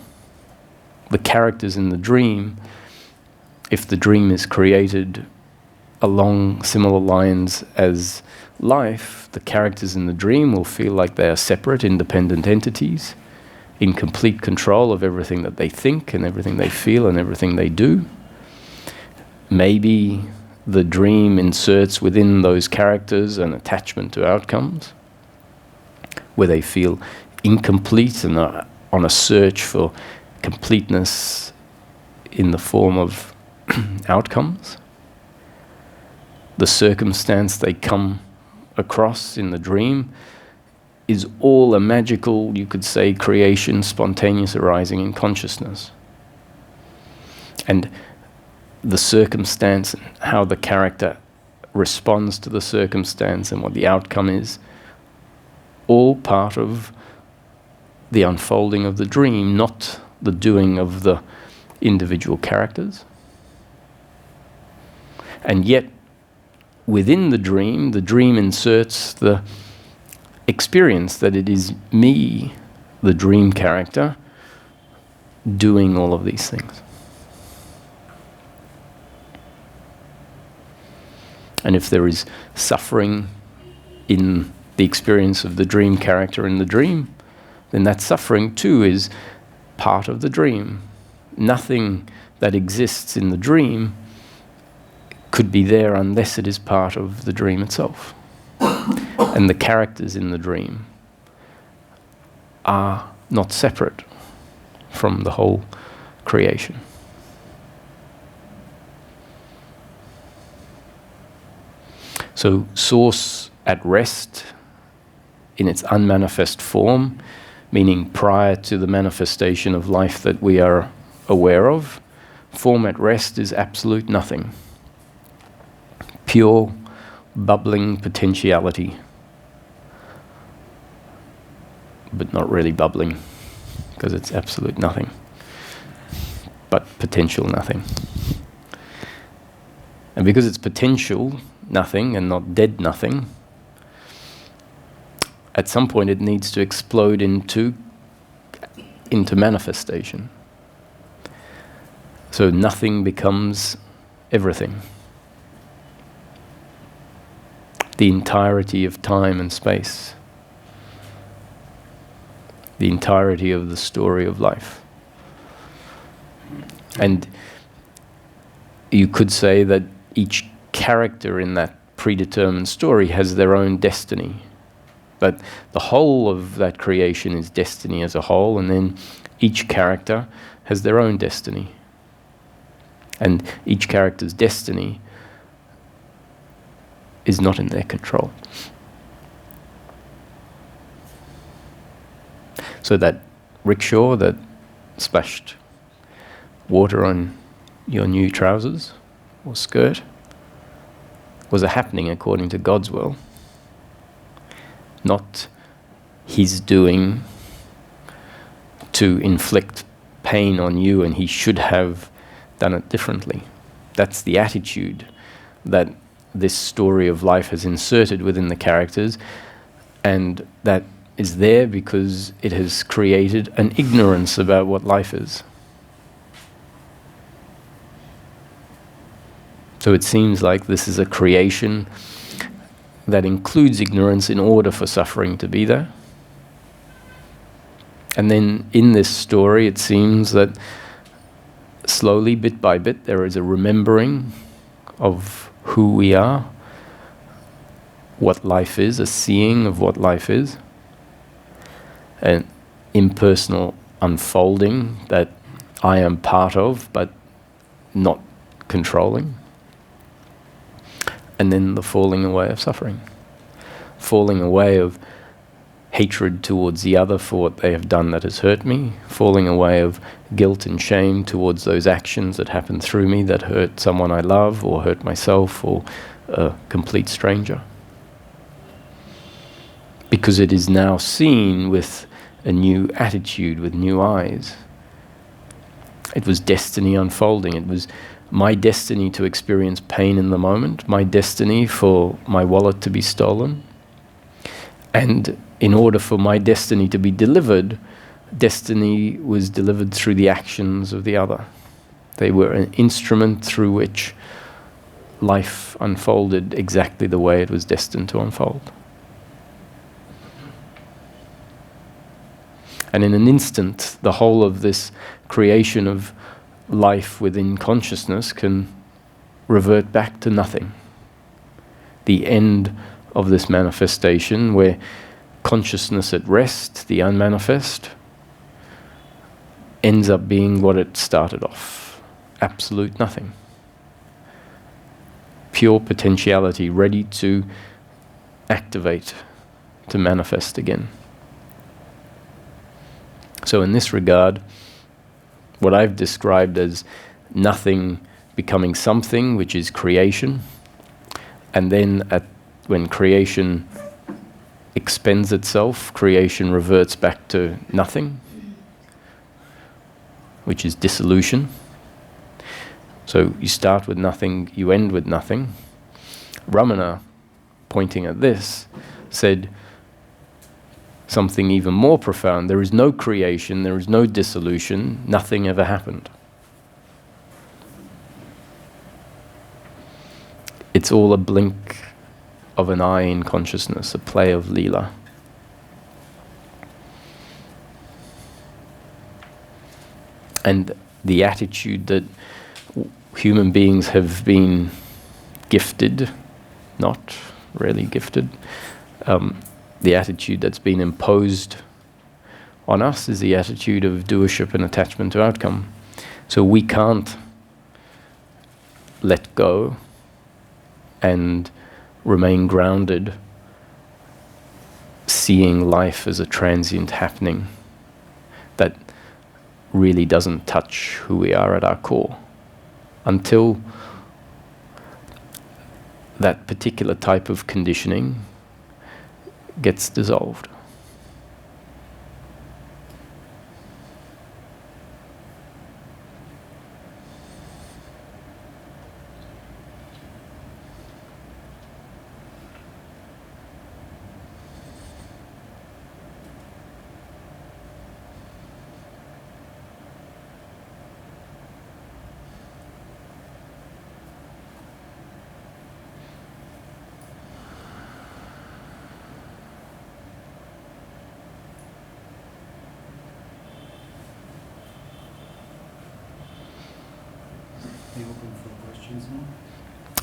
The characters in the dream, if the dream is created along similar lines as life, the characters in the dream will feel like they are separate, independent entities in complete control of everything that they think and everything they feel and everything they do. Maybe the dream inserts within those characters an attachment to outcomes, where they feel incomplete and are on a search for completeness in the form of outcomes. The circumstance they come across in the dream is all a magical, you could say, creation, spontaneous arising in consciousness. And the circumstance, how the character responds to the circumstance and what the outcome is, all part of the unfolding of the dream, not the doing of the individual characters. And yet, within the dream inserts the experience that it is me, the dream character, doing all of these things. And if there is suffering in the experience of the dream character in the dream, then that suffering too is part of the dream. Nothing that exists in the dream could be there unless it is part of the dream itself. And the characters in the dream are not separate from the whole creation. So source at rest in its unmanifest form, meaning prior to the manifestation of life that we are aware of, form at rest is absolute nothing. Pure, bubbling potentiality. But not really bubbling, because it's absolute nothing. But potential nothing. And because it's potential nothing and not dead nothing, at some point it needs to explode into manifestation. So nothing becomes everything. The entirety of time and space. The entirety of the story of life. And you could say that each character in that predetermined story has their own destiny. But the whole of that creation is destiny as a whole, and then each character has their own destiny. And each character's destiny is not in their control. So that rickshaw that splashed water on your new trousers or skirt was a happening according to God's will, not his doing to inflict pain on you and he should have done it differently. That's the attitude that this story of life has inserted within the characters, and that is there because it has created an ignorance about what life is. So it seems like this is a creation that includes ignorance in order for suffering to be there. And then in this story it seems that slowly, bit by bit, there is a remembering of who we are, what life is, a seeing of what life is, an impersonal unfolding that I am part of but not controlling. And then the falling away of suffering. Falling away of hatred towards the other for what they have done that has hurt me. Falling away of guilt and shame towards those actions that happen through me that hurt someone I love or hurt myself or a complete stranger. Because it is now seen with a new attitude, with new eyes. It was destiny unfolding. It was my destiny to experience pain in the moment, my destiny for my wallet to be stolen. And in order for my destiny to be delivered, destiny was delivered through the actions of the other. They were an instrument through which life unfolded exactly the way it was destined to unfold. And in an instant, the whole of this creation of life within consciousness can revert back to nothing. The end of this manifestation, where consciousness at rest, the unmanifest, ends up being what it started off. Absolute nothing. Pure potentiality ready to activate, to manifest again. So in this regard, what I've described as nothing becoming something, which is creation, and then when creation expends itself, creation reverts back to nothing, which is dissolution. So you start with nothing, you end with nothing. Ramana, pointing at this, said something even more profound. There is no creation, there is no dissolution, nothing ever happened. It's all a blink of an eye in consciousness, a play of Leela. And the attitude that human beings have been gifted, not really gifted, the attitude that's been imposed on us is the attitude of doership and attachment to outcome. So we can't let go and remain grounded, seeing life as a transient happening that really doesn't touch who we are at our core, until that particular type of conditioning gets dissolved.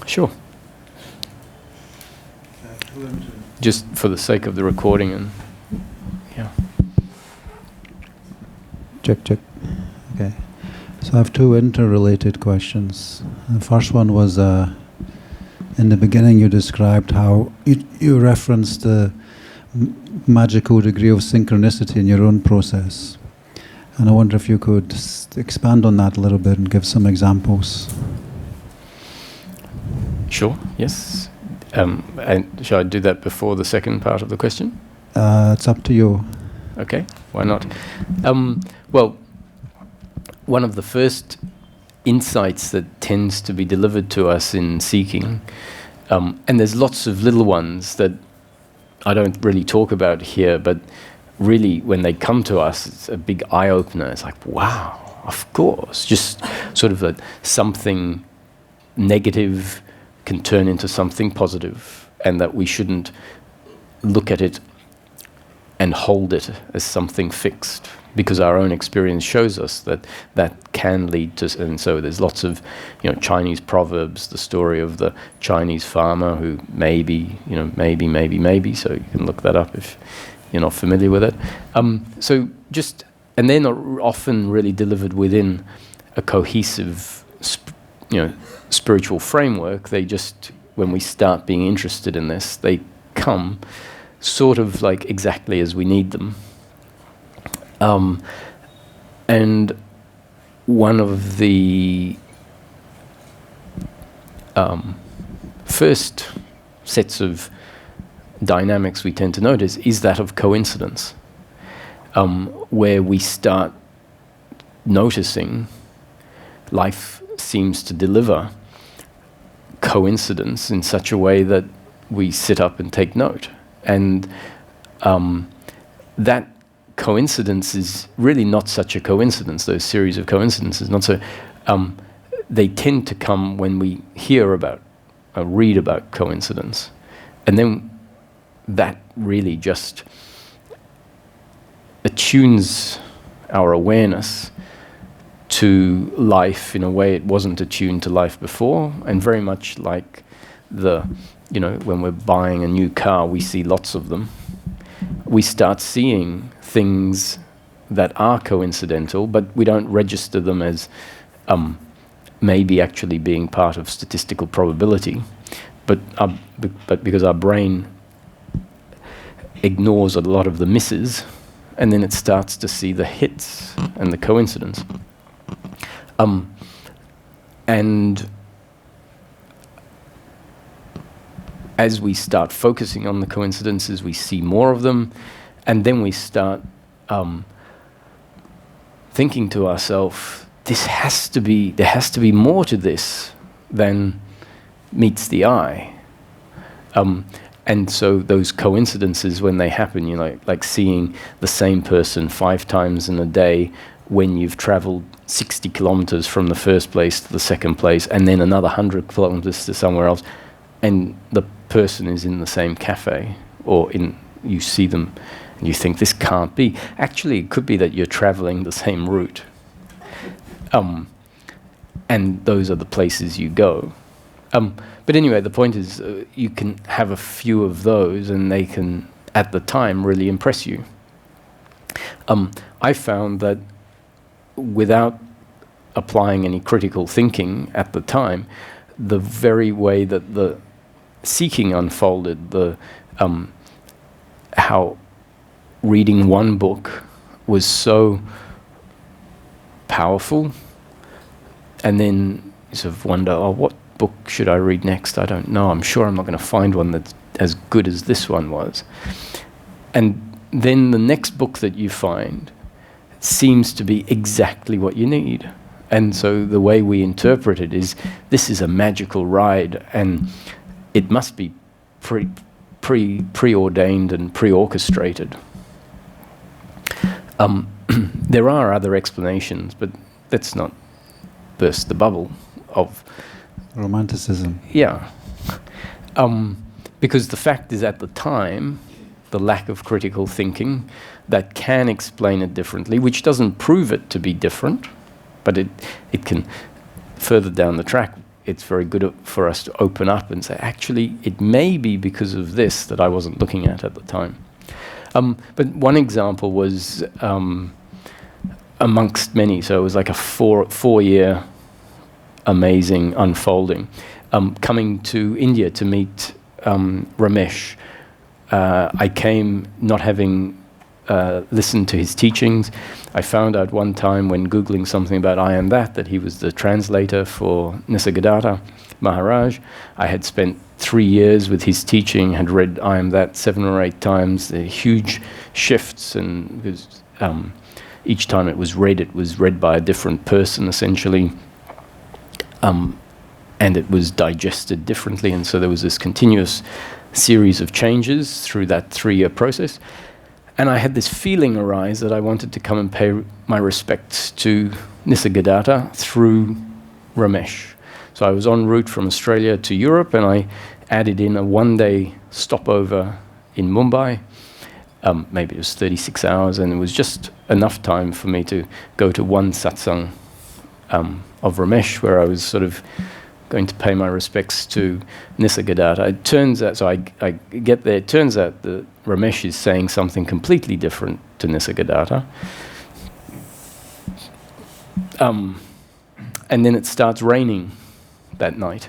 Sure. Just for the sake of the recording and yeah. Check. Okay. So I have two interrelated questions. The first one was, in the beginning you described how you referenced the magical degree of synchronicity in your own process. And I wonder if you could expand on that a little bit and give some examples. Sure, yes. And shall I do that before the second part of the question? It's up to you. Okay, why not? Well, one of the first insights that tends to be delivered to us in seeking, and there's lots of little ones that I don't really talk about here, but really when they come to us, it's a big eye-opener. It's like, wow, of course. Just sort of something negative can turn into something positive, and that we shouldn't look at it and hold it as something fixed, because our own experience shows us that that can lead to, and so there's lots of, Chinese proverbs, the story of the Chinese farmer who maybe, so you can look that up if you're not familiar with it. And they're not often really delivered within a cohesive, spiritual framework. They just, when we start being interested in this, they come sort of like exactly as we need them. And one of the first sets of dynamics we tend to notice is that of coincidence, where we start noticing life seems to deliver coincidence in such a way that we sit up and take note. And that coincidence is really not such a coincidence, those series of coincidences, not so. They tend to come when we hear about read about coincidence. And then that really just attunes our awareness to life in a way it wasn't attuned to life before, and very much like when we're buying a new car, we see lots of them. We start seeing things that are coincidental, but we don't register them as maybe actually being part of statistical probability. But because our brain ignores a lot of the misses, and then it starts to see the hits and the coincidence. And as we start focusing on the coincidences, we see more of them, and then we start thinking to ourselves, there has to be more to this than meets the eye. And so those coincidences, when they happen, like seeing the same person 5 times in a day when you've traveled 60 kilometers from the first place to the second place, and then another 100 kilometers to somewhere else, and the person is in the same cafe, or you see them and you think, this can't be. Actually, it could be that you're traveling the same route. And those are the places you go. But anyway, the point is, you can have a few of those, and they can, at the time, really impress you. I found that without applying any critical thinking at the time, the very way that the seeking unfolded, how reading one book was so powerful, and then you sort of wonder, what book should I read next? I don't know. I'm sure I'm not going to find one that's as good as this one was. And then the next book that you find seems to be exactly what you need. And so the way we interpret it is, this is a magical ride, and it must be preordained and pre-orchestrated. There are other explanations, but let's not burst the bubble of romanticism. Yeah. Because the fact is, at the time, the lack of critical thinking that can explain it differently, which doesn't prove it to be different, but it can, further down the track, it's very good for us to open up and say, actually, it may be because of this that I wasn't looking at the time. But one example was amongst many, so it was like a four-year amazing unfolding. Coming to India to meet Ramesh, I came not having listened to his teachings. I found out one time when Googling something about I Am That he was the translator for Nisargadatta Maharaj. I had spent 3 years with his teaching, had read I Am That 7 or 8 times. The huge shifts, and because, each time it was read by a different person, essentially. And it was digested differently, and so there was this continuous series of changes through that 3-year process. And I had this feeling arise that I wanted to come and pay my respects to Nisargadatta through Ramesh. So I was en route from Australia to Europe, and I added in a 1-day stopover in Mumbai. Maybe it was 36 hours, and it was just enough time for me to go to one satsang of Ramesh, where I was sort of going to pay my respects to Nisargadatta. It turns out, so I get there, it turns out that Ramesh is saying something completely different to Nisargadatta. And then it starts raining that night.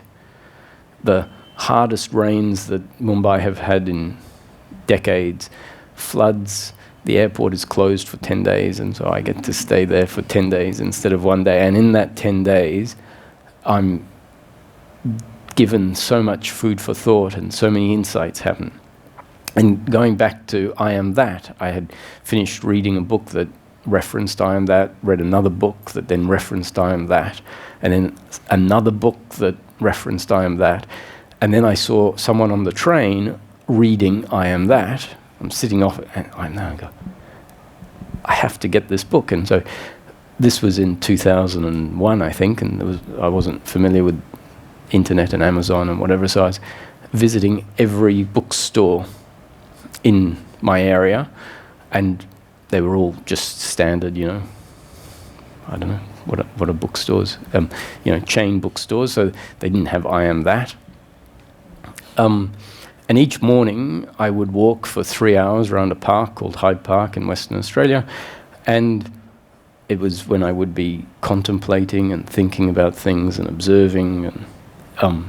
The hardest rains that Mumbai have had in decades, floods. The airport is closed for 10 days, and so I get to stay there for 10 days instead of 1 day. And in that 10 days, I'm given so much food for thought, and so many insights happen. And going back to I Am That, I had finished reading a book that referenced I Am That, read another book that then referenced I Am That, and then another book that referenced I Am That. And then I saw someone on the train reading I Am That. I'm sitting off it, and I go, I have to get this book. And so this was in 2001, I think, and I wasn't familiar with internet and Amazon and whatever. So I was visiting every bookstore in my area, and they were all just standard, I don't know, what are bookstores? Chain bookstores, so they didn't have I Am That. And each morning I would walk for 3 hours around a park called Hyde Park in Western Australia, and it was when I would be contemplating and thinking about things and observing, and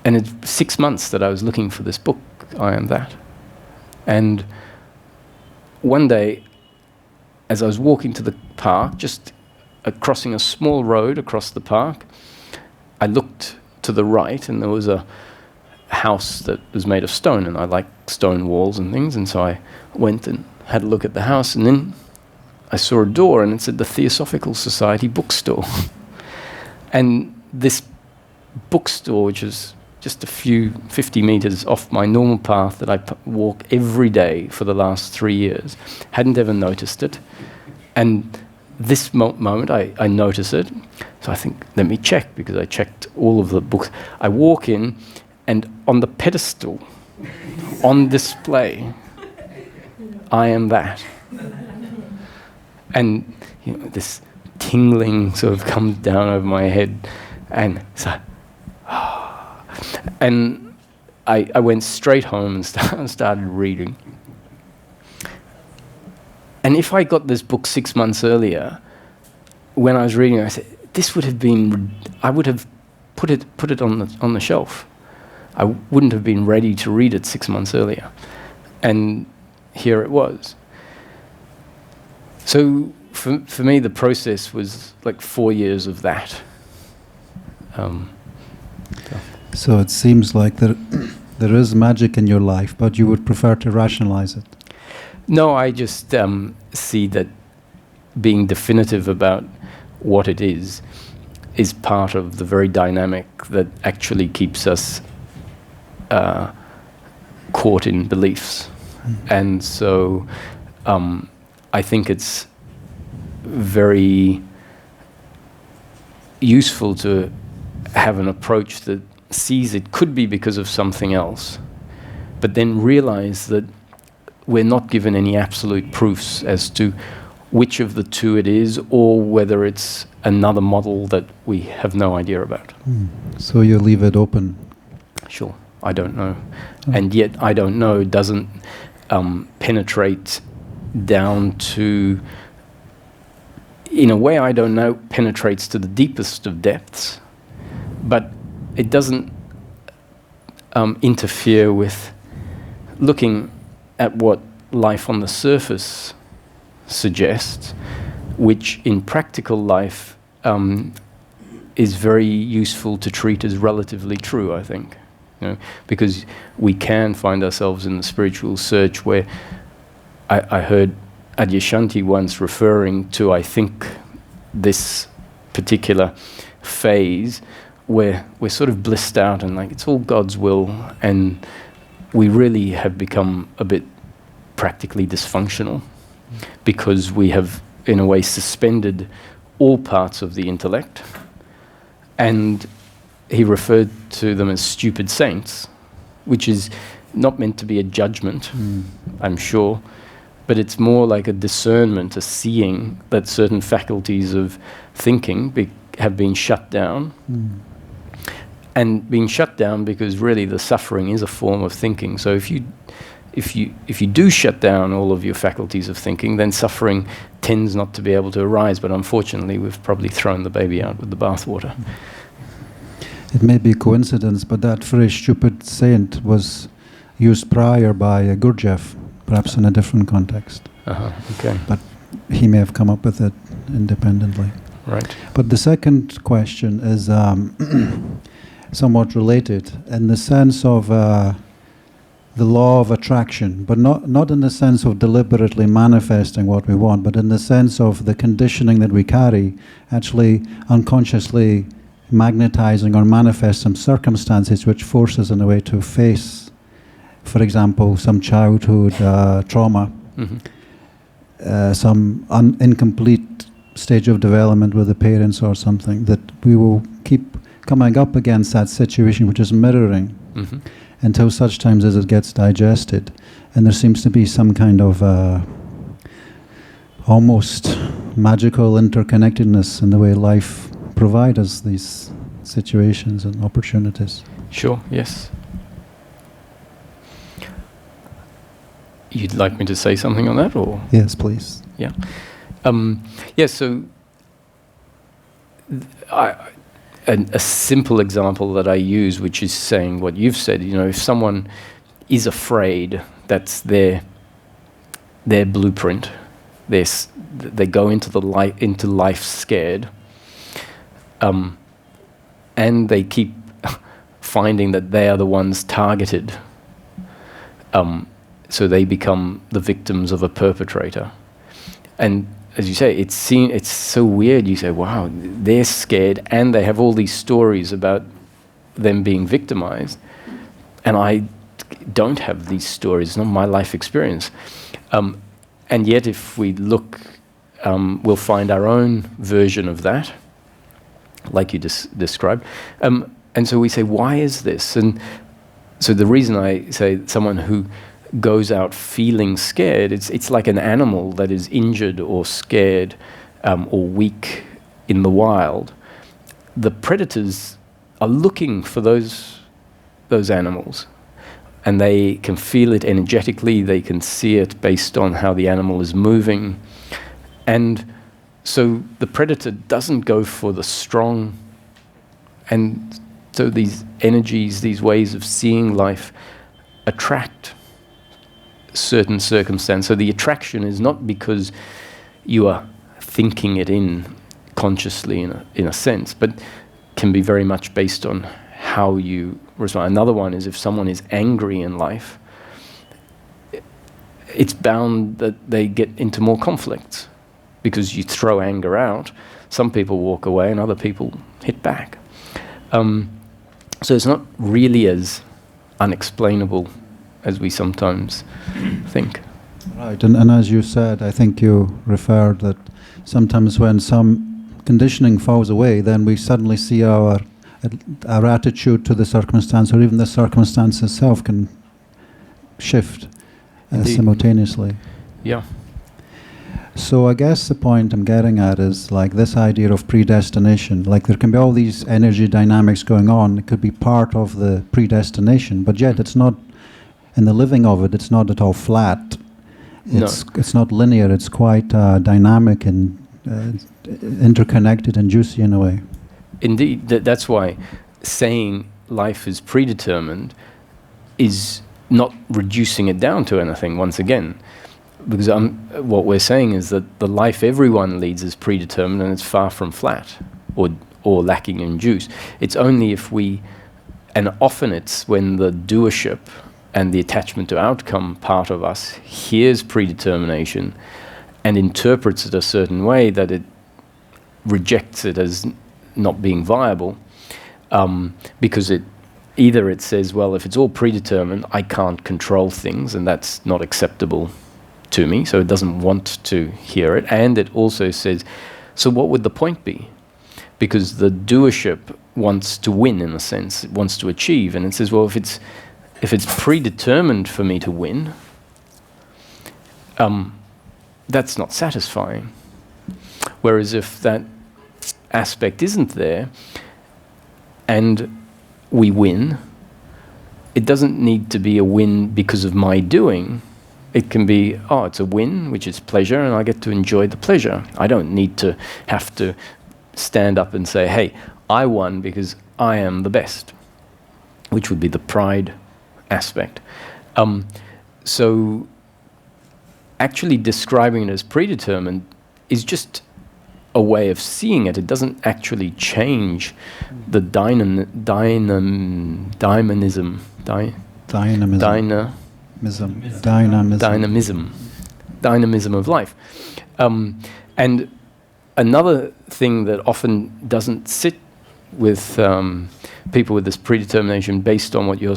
it's 6 months that I was looking for this book, I Am That. And one day, as I was walking to the park, just crossing a small road across the park, I looked to the right, and there was a house that was made of stone, and I like stone walls and things, and so I went and had a look at the house, and then I saw a door, and it said the Theosophical Society bookstore. And this bookstore, which is just a few 50 meters off my normal path that I walk every day for the last 3 years, hadn't ever noticed it. And this moment I notice it, so I think, let me check, because I checked all of the books. I walk in, and on the pedestal, on display, I Am That. And this tingling sort of comes down over my head, and so, and I went straight home and started reading. And if I got this book 6 months earlier, when I was reading it, I said, this would have been, I would have put it on the shelf. I wouldn't have been ready to read it 6 months earlier. And here it was. So for me, the process was like 4 years of that. So it seems like there is magic in your life, but you would prefer to rationalize it. No, I just see that being definitive about what it is part of the very dynamic that actually keeps us caught in beliefs. And so I think it's very useful to have an approach that sees it could be because of something else, but then realize that we're not given any absolute proofs as to which of the two it is, or whether it's another model that we have no idea about. So you leave it open. Sure, I don't know. And yet I don't know doesn't penetrate down to, in a way I don't know, penetrates to the deepest of depths, but it doesn't interfere with looking at what life on the surface suggests, which in practical life is very useful to treat as relatively true, I think. Because we can find ourselves in the spiritual search where I heard Adyashanti once referring to, I think, this particular phase where we're sort of blissed out and like it's all God's will, and we really have become a bit practically dysfunctional because we have, in a way, suspended all parts of the intellect. And he referred to them as stupid saints, which is not meant to be a judgment, I'm sure, but it's more like a discernment, a seeing that certain faculties of thinking have been shut down. And being shut down because really the suffering is a form of thinking. So if you do shut down all of your faculties of thinking, then suffering tends not to be able to arise. But unfortunately, we've probably thrown the baby out with the bathwater. It may be a coincidence, but that phrase "stupid saint" was used prior by Gurdjieff, perhaps in a different context. Okay. But he may have come up with it independently. Right. But the second question is somewhat related in the sense of the law of attraction, but not in the sense of deliberately manifesting what we want, but in the sense of the conditioning that we carry, actually unconsciously magnetizing or manifest some circumstances which force us in a way to face, for example, some childhood trauma, some incomplete stage of development with the parents or something, that we will keep coming up against that situation which is mirroring until such times as it gets digested. And there seems to be some kind of almost magical interconnectedness in the way life provides us these situations and opportunities. Sure, yes. You'd like me to say something on that, or? Yes, please. Yeah. So a simple example that I use, which is saying what you've said, if someone is afraid, that's their blueprint. They go into life scared, and they keep finding that they are the ones targeted. So they become the victims of a perpetrator. And as you say, it's so weird. You say, wow, they're scared, and they have all these stories about them being victimized. And I don't have these stories, it's not my life experience. And yet if we look, we'll find our own version of that, like you described. And so we say, why is this? And so the reason I say someone who goes out feeling scared, it's like an animal that is injured or scared or weak in the wild. The predators are looking for those animals, and they can feel it energetically, they can see it based on how the animal is moving. And so the predator doesn't go for the strong. And so these energies, these ways of seeing life attract certain circumstance. So the attraction is not because you are thinking it in consciously in a sense, but can be very much based on how you respond. Another one is if someone is angry in life, it's bound that they get into more conflicts because you throw anger out. Some people walk away and other people hit back. So it's not really as unexplainable as we sometimes think. Right, and as you said, I think you referred that sometimes when some conditioning falls away, then we suddenly see our attitude to the circumstance, or even the circumstance itself can shift simultaneously. Yeah. So I guess the point I'm getting at is like this idea of predestination. Like there can be all these energy dynamics going on. It could be part of the predestination, but yet it's not, in the living of it, it's not at all flat. It's not linear. It's quite dynamic and interconnected and juicy in a way. Indeed, that's why saying life is predetermined is not reducing it down to anything, once again. Because what we're saying is that the life everyone leads is predetermined, and it's far from flat or lacking in juice. It's only if we, and often it's when the doership and the attachment to outcome part of us hears predetermination and interprets it a certain way that it rejects it as not being viable, because it says, well, if it's all predetermined, I can't control things, and that's not acceptable to me, so it doesn't want to hear it. And it also says, so what would the point be? Because the doership wants to win, in a sense, it wants to achieve, and it says, well, if it's predetermined for me to win, that's not satisfying. Whereas if that aspect isn't there and we win, it doesn't need to be a win because of my doing. It can be, it's a win, which is pleasure, and I get to enjoy the pleasure. I don't need to have to stand up and say, hey, I won because I am the best, which would be the pride aspect. So actually describing it as predetermined is just a way of seeing it. It doesn't actually change the dynamism of life. And another thing that often doesn't sit with people with this predetermination, based on what you're,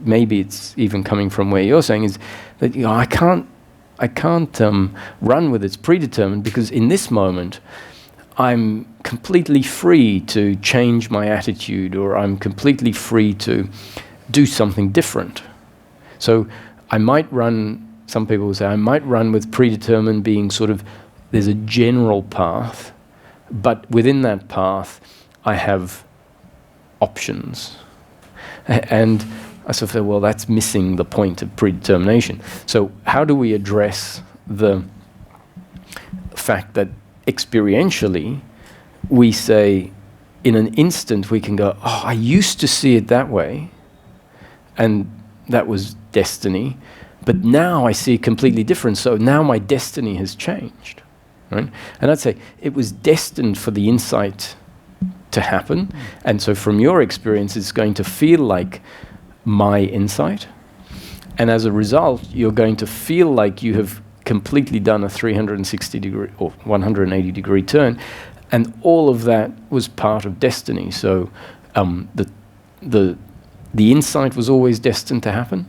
maybe it's even coming from where you're saying, is that I can't run with it's predetermined because in this moment I'm completely free to change my attitude, or I'm completely free to do something different. So I might run, some people will say, I might run with predetermined being sort of, there's a general path, but within that path, I have options. And I sort of say, well, that's missing the point of predetermination. So how do we address the fact that experientially, we say, in an instant, we can go, oh, I used to see it that way, and that was destiny, but now I see it completely different, so now my destiny has changed, right? And I'd say it was destined for the insight to happen, and so from your experience, it's going to feel like my insight, and as a result, you're going to feel like you have completely done a 360 degree or 180 degree turn, and all of that was part of destiny. So the insight was always destined to happen,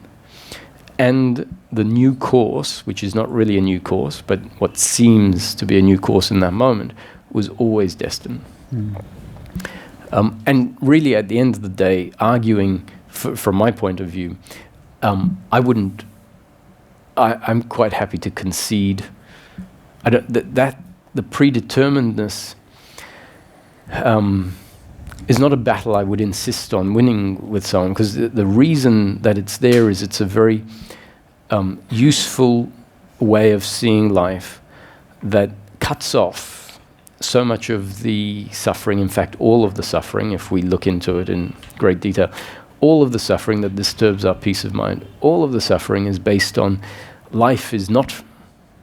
and the new course, which is not really a new course, but what seems to be a new course in that moment, was always destined. And really, at the end of the day, arguing from my point of view, I'm quite happy to concede. That the predeterminedness is not a battle I would insist on winning with someone, because the reason that it's there is it's a very useful way of seeing life that cuts off so much of the suffering, in fact all of the suffering, if we look into it in great detail, all of the suffering that disturbs our peace of mind, all of the suffering is based on life is not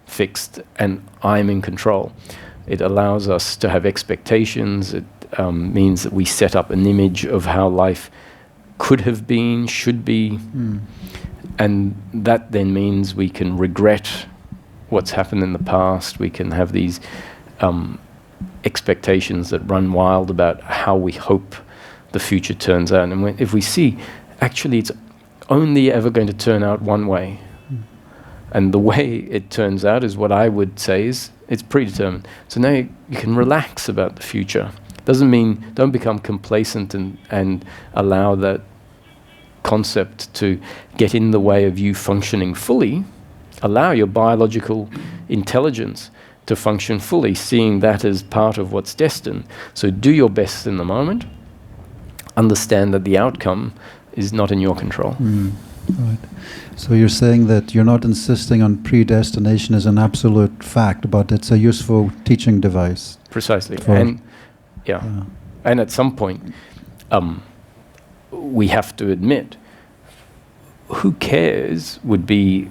fixed and I'm in control. It allows us to have expectations. It means that we set up an image of how life could have been, should be, and that then means we can regret what's happened in the past. We can have these expectations that run wild about how we hope the future turns out. And if we see, actually it's only ever going to turn out one way. And the way it turns out is what I would say is it's predetermined. So now you can relax about the future. Doesn't mean don't become complacent and allow that concept to get in the way of you functioning fully. Allow your biological intelligence to function fully, seeing that as part of what's destined. So do your best in the moment. Understand that the outcome is not in your control. Right. So you're saying that you're not insisting on predestination as an absolute fact, but it's a useful teaching device. Precisely. And and at some point, we have to admit, who cares would be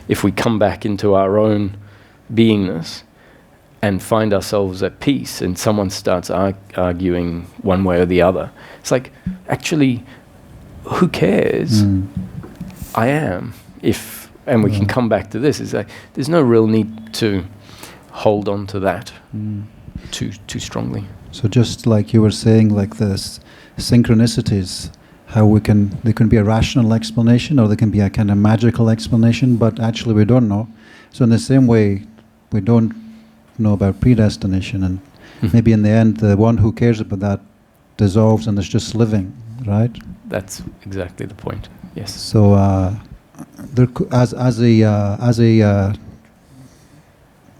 if we come back into our own beingness and find ourselves at peace and someone starts arguing one way or the other. It's like, actually, who cares? I am. And we can come back to this. It's like, there's no real need to hold on to that too strongly. So just like you were saying, like this synchronicities, how they can be a rational explanation or they can be a kind of magical explanation, but actually we don't know. So in the same way, we don't know about predestination, and maybe in the end, the one who cares about that dissolves and is just living, right? That's exactly the point. Yes. So, as a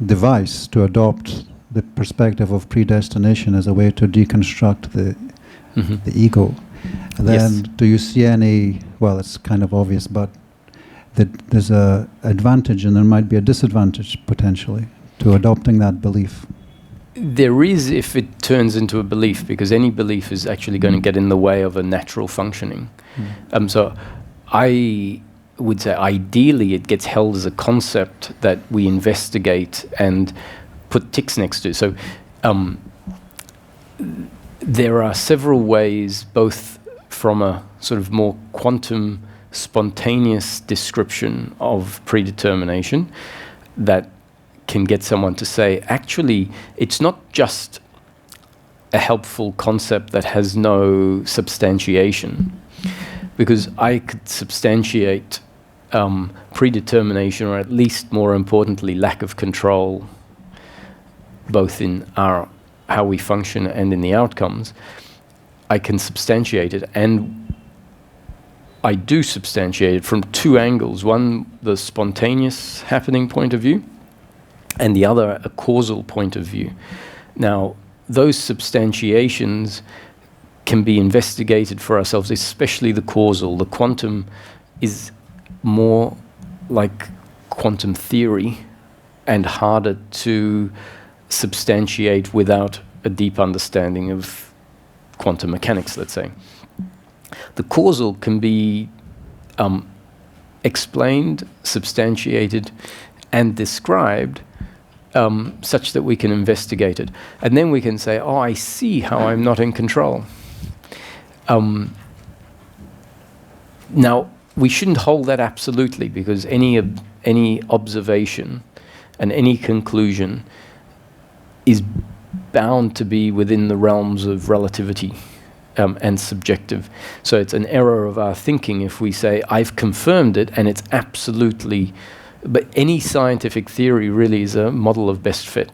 device to adopt the perspective of predestination as a way to deconstruct the ego, then do you see any? Well, it's kind of obvious, but that there's a advantage and there might be a disadvantage potentially to adopting that belief. There is, if it turns into a belief, because any belief is actually going to get in the way of a natural functioning. So I would say ideally it gets held as a concept that we investigate and put ticks next to. So there are several ways, both from a sort of more quantum spontaneous description of predetermination, that can get someone to say, actually, it's not just a helpful concept that has no substantiation. Because I could substantiate predetermination, or at least more importantly, lack of control, both in our how we function and in the outcomes, I can substantiate it, and I do substantiate it from two angles. One, the spontaneous happening point of view, and the other, a causal point of view. Now, those substantiations can be investigated for ourselves, especially the causal. The quantum is more like quantum theory and harder to substantiate without a deep understanding of quantum mechanics, let's say. The causal can be explained, substantiated, and described such that we can investigate it. And then we can say, oh, I see how I'm not in control. Now, we shouldn't hold that absolutely, because any observation and any conclusion is bound to be within the realms of relativity and subjective. So it's an error of our thinking if we say, I've confirmed it and it's absolutely... But any scientific theory really is a model of best fit.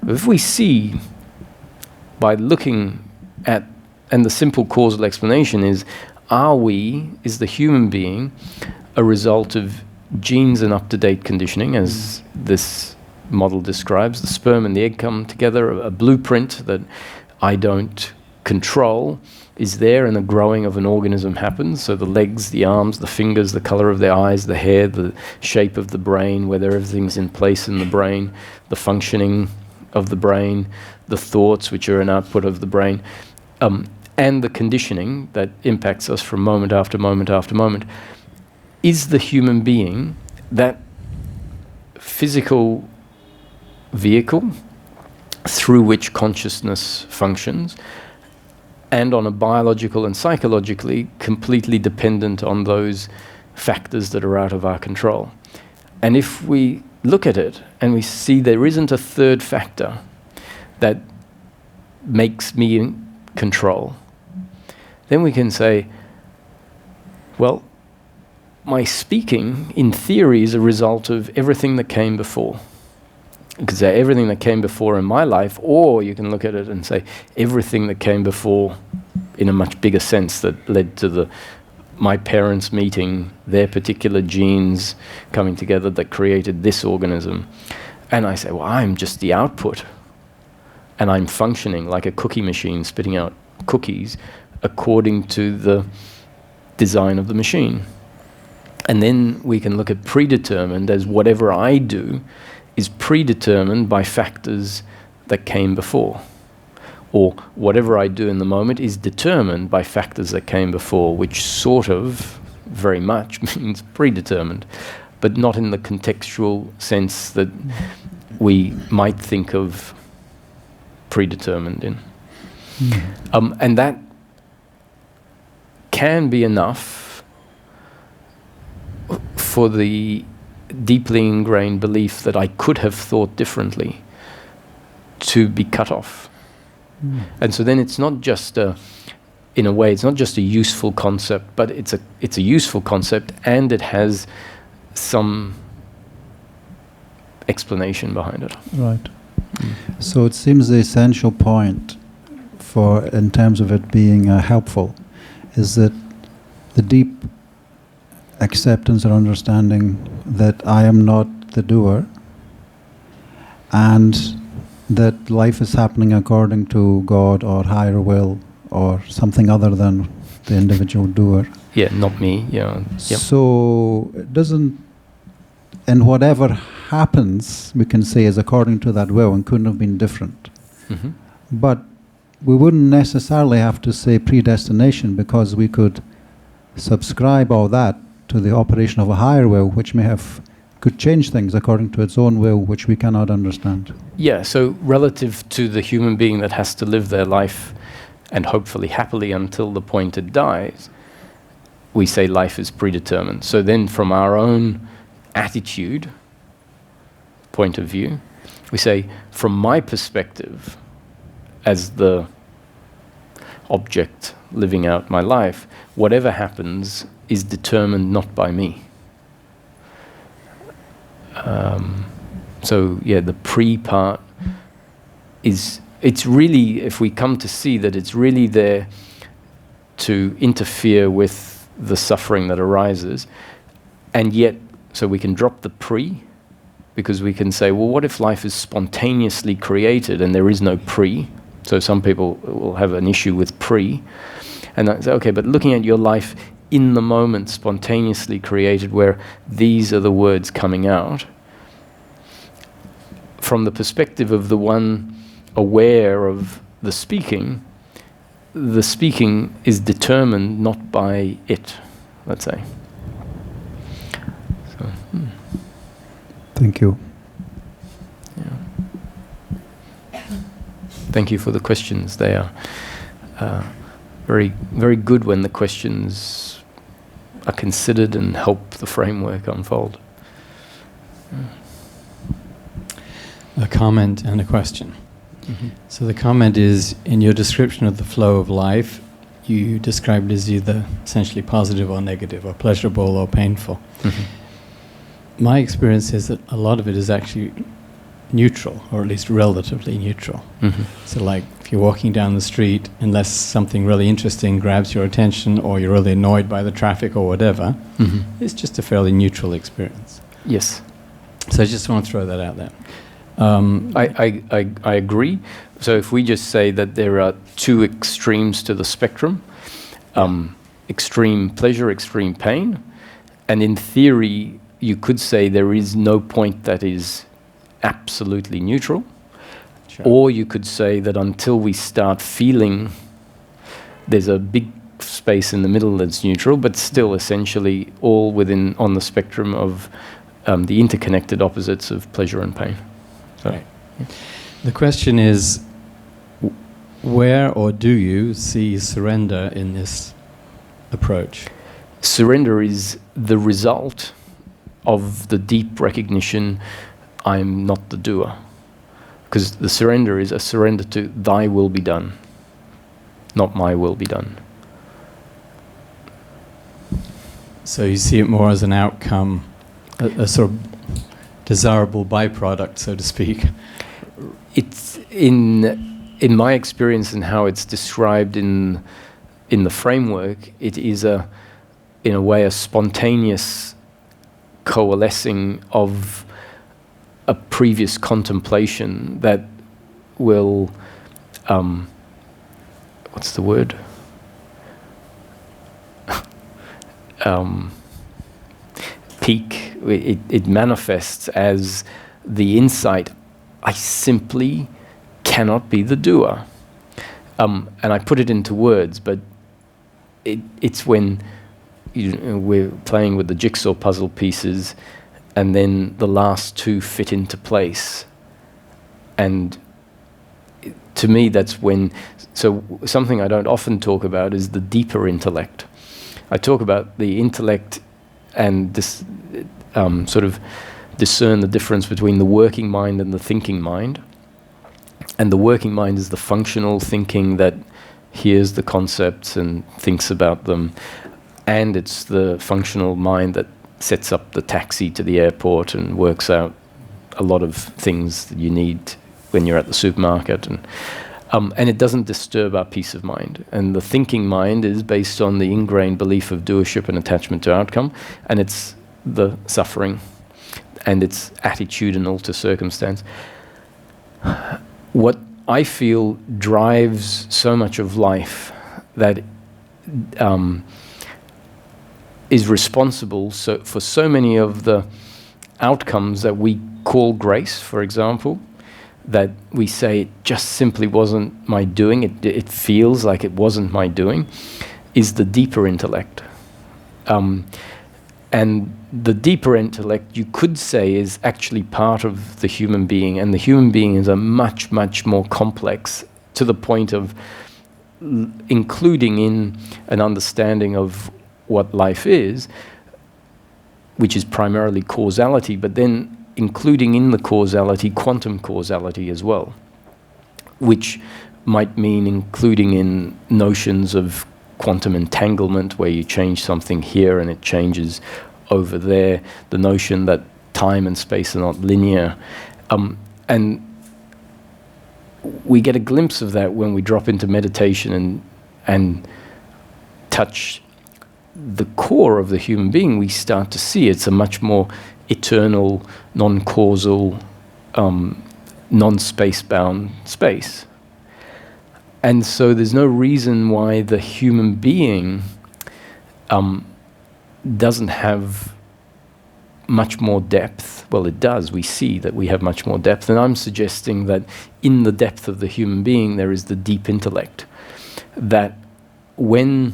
If we see, by looking at, and the simple causal explanation is the human being a result of genes and up-to-date conditioning, as this model describes? The sperm and the egg come together, a blueprint that I don't control is there, and the growing of an organism happens. So the legs, the arms, the fingers, the color of the eyes, the hair, the shape of the brain, whether everything's in place in the brain, the functioning of the brain, the thoughts, which are an output of the brain, and the conditioning that impacts us from moment after moment after moment. Is the human being that physical vehicle through which consciousness functions, and on a biological and psychologically completely dependent on those factors that are out of our control? And if we look at it and we see there isn't a third factor that makes me in control, then we can say, well, my speaking, in theory, is a result of everything that came before. You could say everything that came before in my life, or you can look at it and say everything that came before in a much bigger sense that led to my parents meeting, their particular genes coming together that created this organism. And I say, well, I'm just the output, and I'm functioning like a cookie machine spitting out cookies according to the design of the machine. And then we can look at predetermined as whatever I do is predetermined by factors that came before. Or whatever I do in the moment is determined by factors that came before, which sort of, very much, means predetermined, but not in the contextual sense that we might think of predetermined in. And that can be enough for the deeply ingrained belief that I could have thought differently to be cut off. And so then it's not just in a way, it's not just a useful concept, but it's a useful concept, and it has some explanation behind it. Right. So it seems the essential point in terms of it being helpful, is that the deep acceptance or understanding that I am not the doer, and that life is happening according to God or higher will or something other than the individual doer. Yeah, not me. Yeah. Yep. So it doesn't, and whatever happens, we can say is according to that will and couldn't have been different. Mm-hmm. But we wouldn't necessarily have to say predestination, because we could subscribe all that to the operation of a higher will, which could change things according to its own will, which we cannot understand. Yeah, so relative to the human being that has to live their life, and hopefully happily until the point it dies, we say life is predetermined. So then from our own attitude point of view, we say, from my perspective as the object living out my life, whatever happens is determined not by me. So yeah, the pre part is it's really, if we come to see that it's really there to interfere with the suffering that arises, and yet, so we can drop the pre, because we can say, well, what if life is spontaneously created and there is no pre? So some people will have an issue with pre, and I say, okay, but looking at your life in the moment, spontaneously created, where these are the words coming out, from the perspective of the one aware of the speaking is determined not by it, let's say. So, Thank you. Yeah. Thank you for the questions. They are very, very good when the questions are considered and help the framework unfold. A comment and a question. Mm-hmm. So the comment is, in your description of the flow of life, you described it as either essentially positive or negative, or pleasurable or painful. Mm-hmm. My experience is that a lot of it is actually neutral, or at least relatively neutral. Mm-hmm. So like, if you're walking down the street, unless something really interesting grabs your attention, or you're really annoyed by the traffic or whatever, Mm-hmm. it's just a fairly neutral experience. Yes. So I just want to throw that out there. I agree. So if we just say that there are two extremes to the spectrum, extreme pleasure, extreme pain, and in theory you could say there is no point that is absolutely neutral, Sure. or you could say that until we start feeling, there's a big space in the middle that's neutral, but still essentially all within on the spectrum of the interconnected opposites of pleasure and pain. So, Right. The question is, where or do you see surrender in this approach? surrender is the result of the deep recognition, I'm not the doer. Because the surrender is a surrender to thy will be done, not my will be done. So you see it more as an outcome, a sort of desirable byproduct, so to speak. It's in my experience and how it's described in the framework, it is in a way a spontaneous coalescing of a previous contemplation that will what's the word? Peak. It manifests as the insight, I simply cannot be the doer. And I put it into words, but it's when we're playing with the jigsaw puzzle pieces and then the last two fit into place. And to me, that's when, so something I don't often talk about is the deeper intellect. I talk about the intellect and this sort of discern the difference between the working mind and the thinking mind. And the working mind is the functional thinking that hears the concepts and thinks about them. And it's the functional mind that sets up the taxi to the airport and works out a lot of things that you need when you're at the supermarket. And it doesn't disturb our peace of mind. And the thinking mind is based on the ingrained belief of doership and attachment to outcome. And it's the suffering. And it's attitudinal to circumstance. What I feel drives so much of life that is responsible for so many of the outcomes that we call grace, for example, that we say it just simply wasn't my doing, it feels like it wasn't my doing, is the deeper intellect. And the deeper intellect, you could say, is actually part of the human being, and the human being is a much, much more complex, to the point of including in an understanding of what life is, which is primarily causality, but then including in the causality quantum causality as well, which might mean including in notions of quantum entanglement, where you change something here and it changes over there, the notion that time and space are not linear. And we get a glimpse of that when we drop into meditation and touch the core of the human being. We start to see it's a much more eternal, non-causal, non-space-bound space. And so there's no reason why the human being doesn't have much more depth. Well, it does. We see that we have much more depth. And I'm suggesting that in the depth of the human being, there is the deep intellect. That when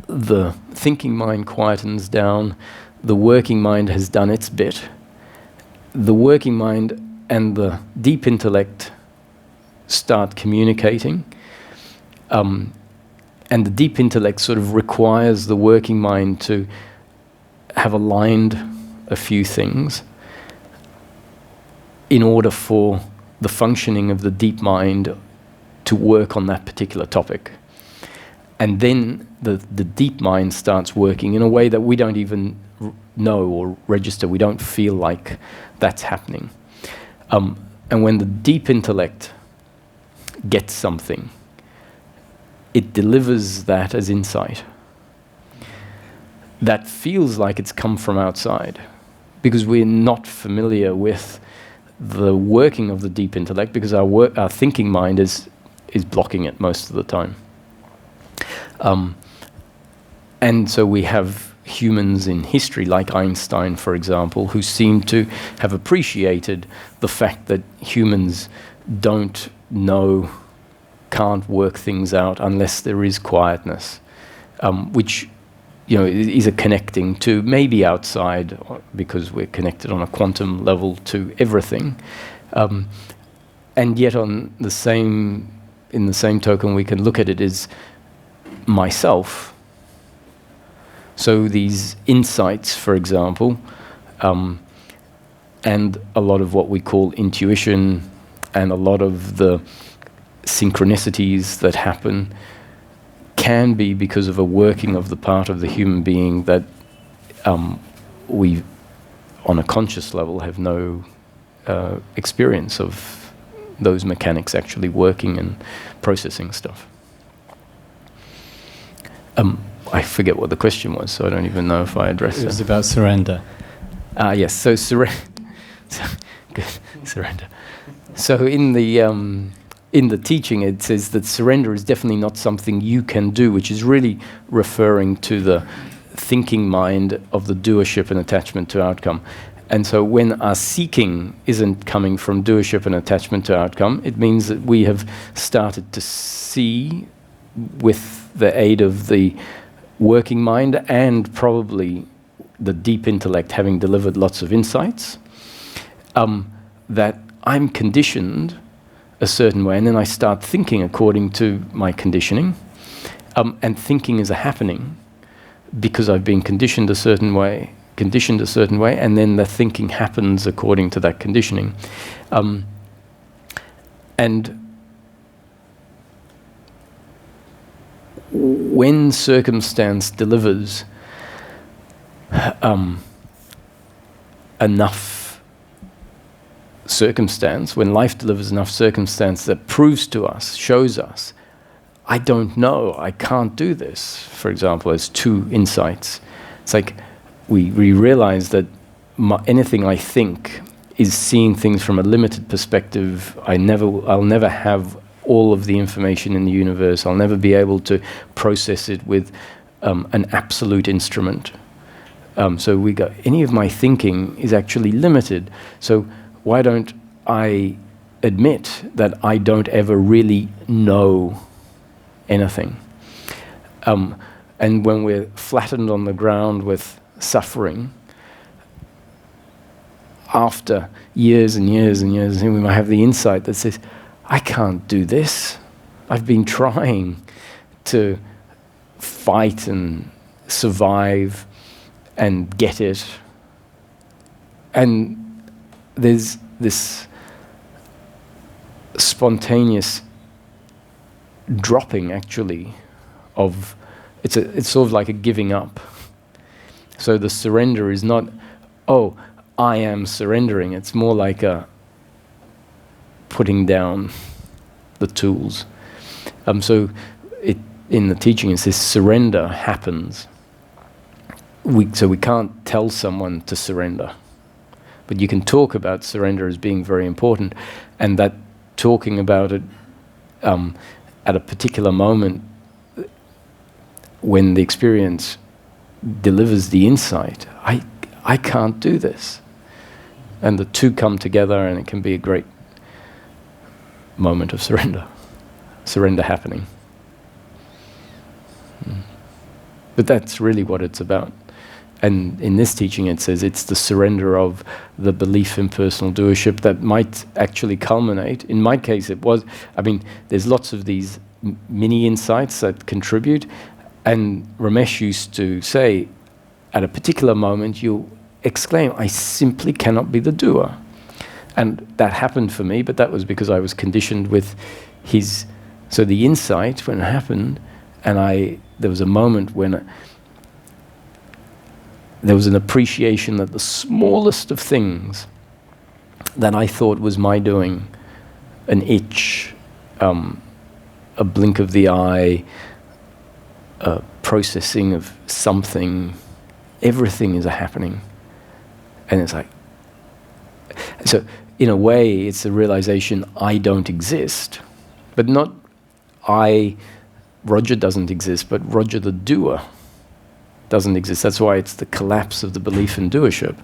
the thinking mind quietens down, the working mind has done its bit. The working mind and the deep intellect start communicating. And the deep intellect sort of requires the working mind to have aligned a few things in order for the functioning of the deep mind to work on that particular topic. And then the deep mind starts working in a way that we don't even know or register. We don't feel like that's happening. And when the deep intellect gets something, it delivers that as insight. That feels like it's come from outside, because we're not familiar with the working of the deep intellect, because our thinking mind is blocking it most of the time. And so we have humans in history, like Einstein, for example, who seem to have appreciated the fact that humans don't know, can't work things out unless there is quietness, which is a connecting to maybe outside, because we're connected on a quantum level to everything. And yet in the same token, we can look at it as myself. So these insights, for example, and a lot of what we call intuition, and a lot of the synchronicities that happen, can be because of a working of the part of the human being that we, on a conscious level, have no experience of those mechanics actually working and processing stuff. I forget what the question was, so I don't even know if I addressed it. It was about surrender. Yes, so surrender. So in the teaching, it says that surrender is definitely not something you can do, which is really referring to the thinking mind of the doership and attachment to outcome. And so when our seeking isn't coming from doership and attachment to outcome, it means that we have started to see, with the aid of the working mind and probably the deep intellect having delivered lots of insights, that I'm conditioned a certain way, and then I start thinking according to my conditioning, and thinking is a happening because I've been conditioned a certain way, and then the thinking happens according to that conditioning. And when circumstance delivers enough circumstance, when life delivers enough circumstance that proves to us, shows us, I don't know, I can't do this, for example, as two insights. It's like we realize that anything I think is seeing things from a limited perspective. I'll never have all of the information in the universe. I'll never be able to process it with an absolute instrument. So we go, any of my thinking is actually limited. So why don't I admit that I don't ever really know anything? And when we're flattened on the ground with suffering, after years and years and years, we might have the insight that says, I can't do this. I've been trying to fight and survive and get it. And there's this spontaneous dropping, actually, of it's sort of like a giving up. So the surrender is not, oh, I am surrendering. It's more like putting down the tools. So in the teaching it says surrender happens. So we can't tell someone to surrender. But you can talk about surrender as being very important, and that talking about it at a particular moment when the experience delivers the insight, I can't do this. And the two come together and it can be a great moment of surrender happening. But that's really what it's about. And in this teaching it says it's the surrender of the belief in personal doership that might actually culminate. In my case it was, there's lots of these mini insights that contribute, and Ramesh used to say, at a particular moment you'll exclaim, I simply cannot be the doer. And that happened for me, but that was because I was conditioned with his... So the insight, when it happened, and there was a moment when there was an appreciation that the smallest of things that I thought was my doing, an itch, a blink of the eye, a processing of something, everything is a happening. And it's like, so in a way it's a realization I don't exist, but not Roger doesn't exist, but Roger the doer doesn't exist. That's why it's the collapse of the belief in doership.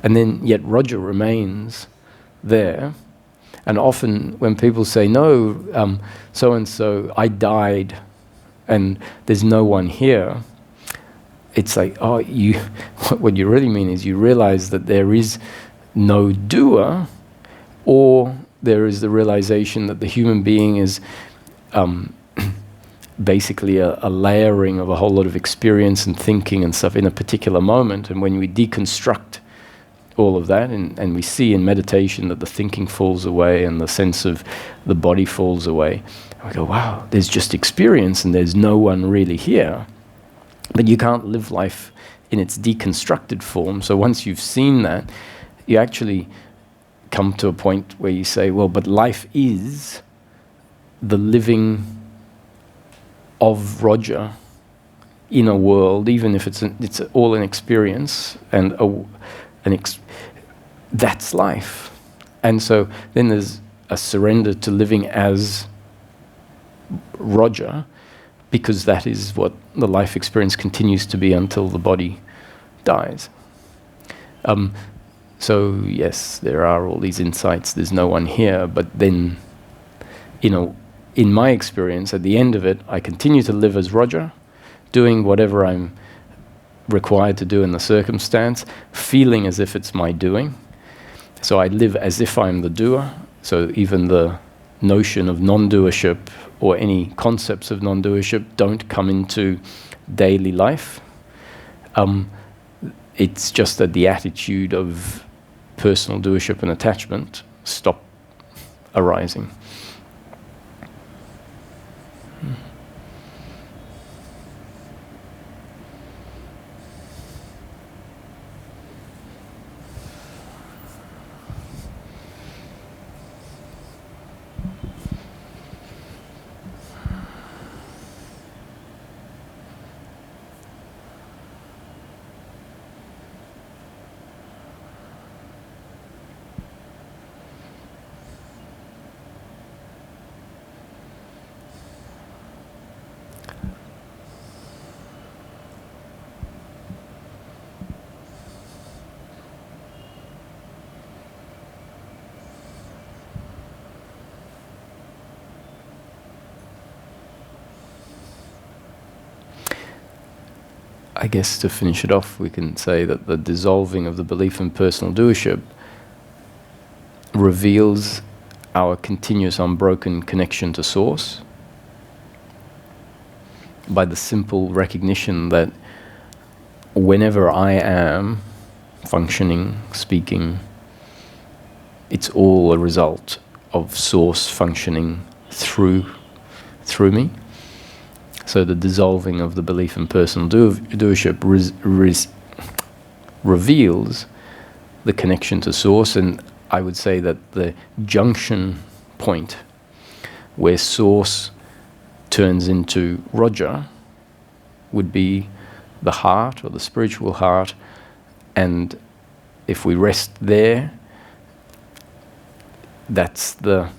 And then yet Roger remains there. And often when people say, no, so-and-so, I died and there's no one here, it's like, oh, what you really mean is you realize that there is no doer, or there is the realization that the human being is basically a layering of a whole lot of experience and thinking and stuff in a particular moment. And when we deconstruct all of that, and we see in meditation that the thinking falls away and the sense of the body falls away, and we go, wow, there's just experience and there's no one really here. But you can't live life in its deconstructed form. So once you've seen that, you actually come to a point where you say, well, but life is the living of Roger in a world, even if it's all an experience, and that's life. And so then there's a surrender to living as Roger, because that is what the life experience continues to be until the body dies. So yes, there are all these insights, there's no one here, but then, in my experience, at the end of it, I continue to live as Roger, doing whatever I'm required to do in the circumstance, feeling as if it's my doing. So I live as if I'm the doer. So even the notion of non-doership or any concepts of non-doership don't come into daily life. It's just that the attitude of personal doership and attachment stop arising. I guess to finish it off, we can say that the dissolving of the belief in personal doership reveals our continuous unbroken connection to Source by the simple recognition that whenever I am functioning, speaking, it's all a result of Source functioning through me. So the dissolving of the belief in personal doership reveals the connection to Source, and I would say that the junction point where source turns into Roger would be the heart or the spiritual heart, and if we rest there, that's the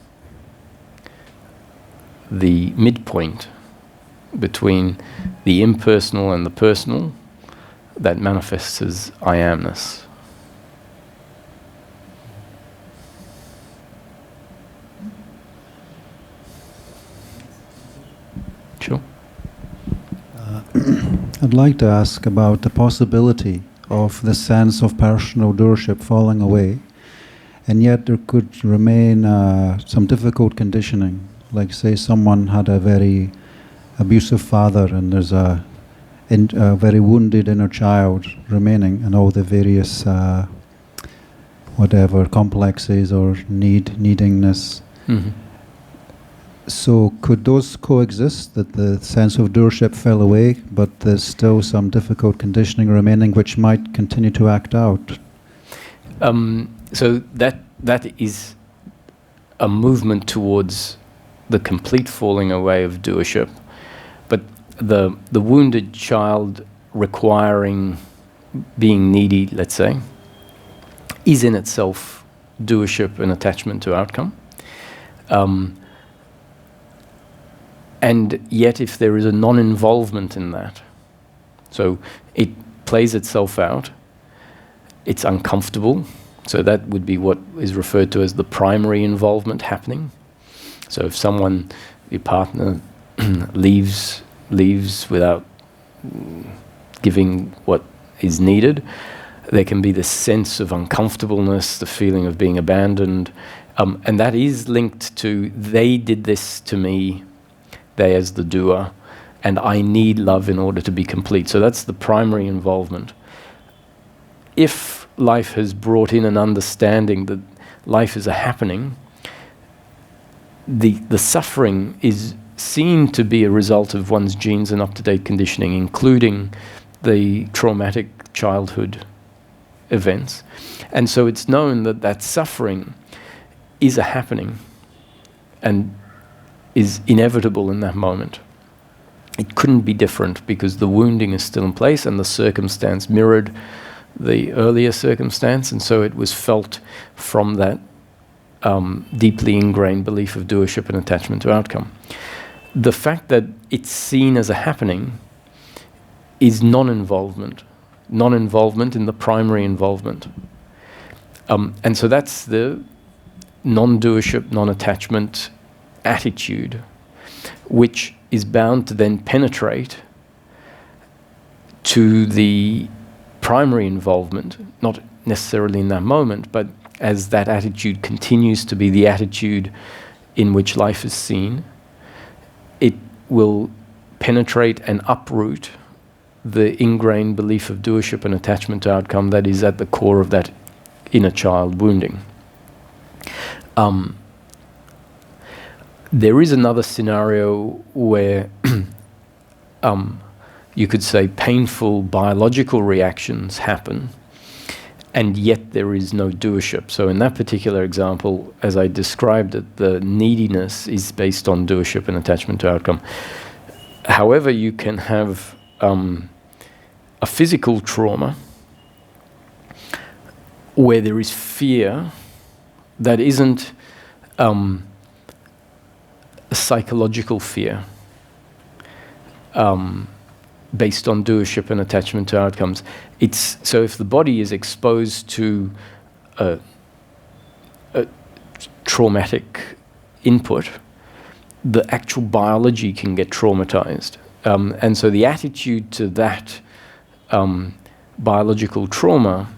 midpoint between the impersonal and the personal that manifests as I amness. Sure. I'd like to ask about the possibility of the sense of personal doership falling away, and yet there could remain some difficult conditioning. Like, say someone had a very abusive father and there's a very wounded inner child remaining, and all the various whatever complexes or needingness. Mm-hmm. So could those coexist, that the sense of doership fell away, but there's still some difficult conditioning remaining which might continue to act out? So that is a movement towards the complete falling away of doership. But the wounded child requiring being needy, let's say, is in itself doership and attachment to outcome. And yet if there is a non-involvement in that, so it plays itself out, it's uncomfortable, so that would be what is referred to as the primary involvement happening. So if someone, your partner, leaves without giving what is needed, there can be this sense of uncomfortableness, the feeling of being abandoned, and that is linked to, they did this to me, they as the doer, and I need love in order to be complete. So that's the primary involvement. If life has brought in an understanding that life is a happening, the suffering is seen to be a result of one's genes and up-to-date conditioning, including the traumatic childhood events. And so it's known that that suffering is a happening and is inevitable in that moment. It couldn't be different because the wounding is still in place and the circumstance mirrored the earlier circumstance, and so it was felt from that deeply ingrained belief of doership and attachment to outcome. The fact that it's seen as a happening is non-involvement in the primary involvement. And so that's the non-doership, non-attachment attitude, which is bound to then penetrate to the primary involvement, not necessarily in that moment, but as that attitude continues to be the attitude in which life is seen, it will penetrate and uproot the ingrained belief of doership and attachment to outcome that is at the core of that inner child wounding. There is another scenario where you could say painful biological reactions happen, and yet there is no doership. So in that particular example, as I described it, the neediness is based on doership and attachment to outcome. However, you can have a physical trauma where there is fear that isn't a psychological fear based on doership and attachment to outcomes. It's so if the body is exposed to a traumatic input, the actual biology can get traumatized. And so the attitude to that biological trauma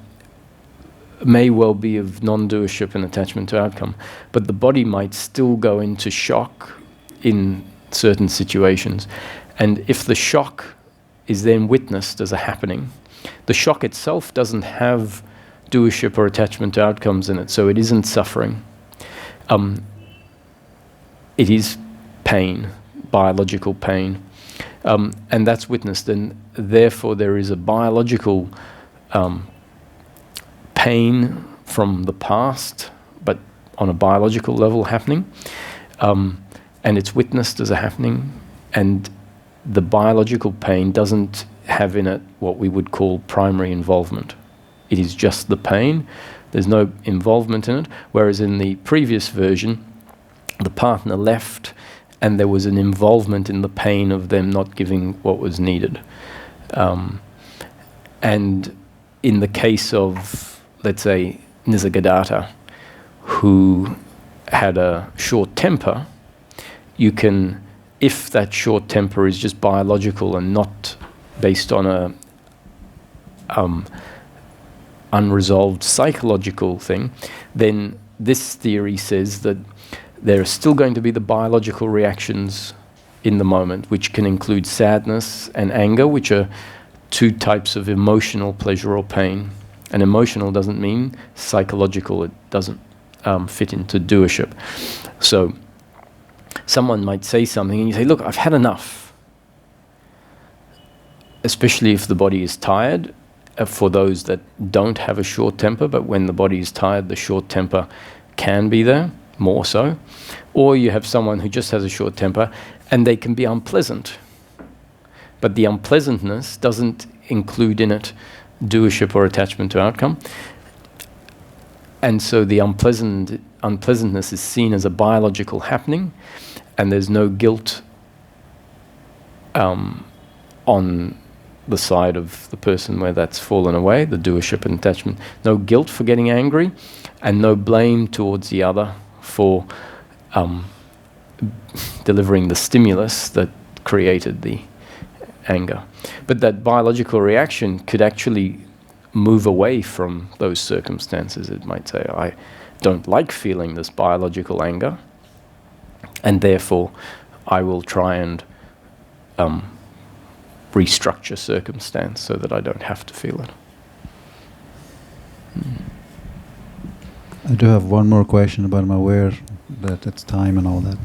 may well be of non-doership and attachment to outcome, but the body might still go into shock in certain situations. And if the shock is then witnessed as a happening, the shock itself doesn't have doership or attachment to outcomes in it, so it isn't suffering. It is pain, biological pain, and that's witnessed, and therefore there is a biological pain from the past, but on a biological level happening, and it's witnessed as a happening, and the biological pain doesn't have in it what we would call primary involvement. It is just the pain. There's no involvement in it, whereas in the previous version, the partner left and there was an involvement in the pain of them not giving what was needed. And in the case of, let's say, Nisargadatta, who had a short temper, you can, if that short temper is just biological and not based on a unresolved psychological thing, then this theory says that there are still going to be the biological reactions in the moment, which can include sadness and anger, which are two types of emotional pleasure or pain. And emotional doesn't mean psychological. It doesn't fit into doership. So someone might say something and you say, look, I've had enough. Especially if the body is tired, for those that don't have a short temper, but when the body is tired, the short temper can be there, more so. Or you have someone who just has a short temper and they can be unpleasant. But the unpleasantness doesn't include in it doership or attachment to outcome. And so the unpleasantness is seen as a biological happening, and there's no guilt on the side of the person where that's fallen away, the doership and attachment. No guilt for getting angry, and no blame towards the other for delivering the stimulus that created the anger. But that biological reaction could actually move away from those circumstances. It might say, I don't like feeling this biological anger, and therefore I will try and restructure circumstance so that I don't have to feel it. I do have one more question, but I'm aware that it's time and all that.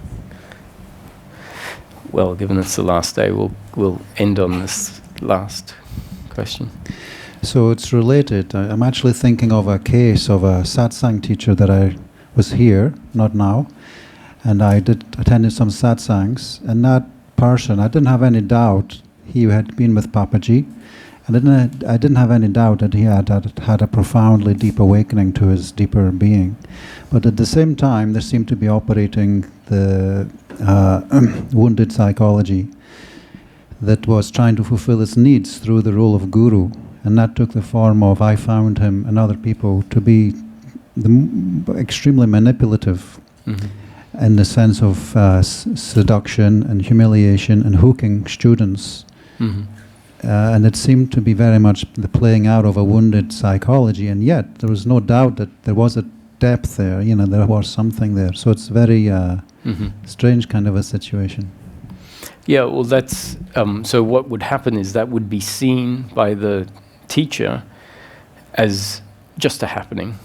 Well, given it's the last day, we'll end on this last question. So it's related. I'm actually thinking of a case of a Satsang teacher that I was here, not now, and I attended some Satsangs, and that person, I didn't have any doubt he had been with Papaji, and I didn't have any doubt that he had a profoundly deep awakening to his deeper being. But at the same time, there seemed to be operating the wounded psychology that was trying to fulfill its needs through the role of guru. And that took the form of, I found him and other people to be extremely manipulative in the sense of seduction and humiliation and hooking students. And it seemed to be very much the playing out of a wounded psychology, and yet there was no doubt that there was a depth there, there was something there. So it's very strange kind of a situation. Yeah, well, that's so what would happen is that would be seen by the teacher as just a happening,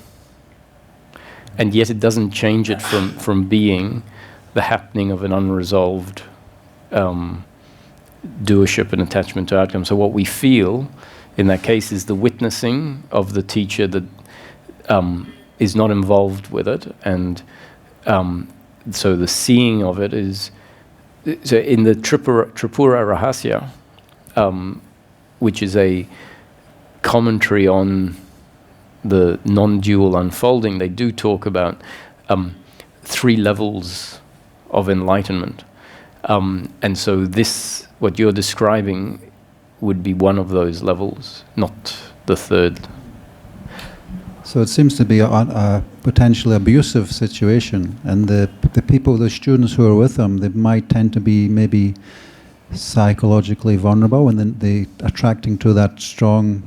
and yet it doesn't change it from being the happening of an unresolved doership and attachment to outcome. So what we feel in that case is the witnessing of the teacher that is not involved with it, and so the seeing of it is. So in the Tripura Rahasya, which is a commentary on the non-dual unfolding, they do talk about 3 levels of enlightenment. And so this, what you're describing, would be one of those levels, not the third. So it seems to be a potentially abusive situation, and the people, the students who are with them, they might tend to be maybe psychologically vulnerable, and then they attracting to that strong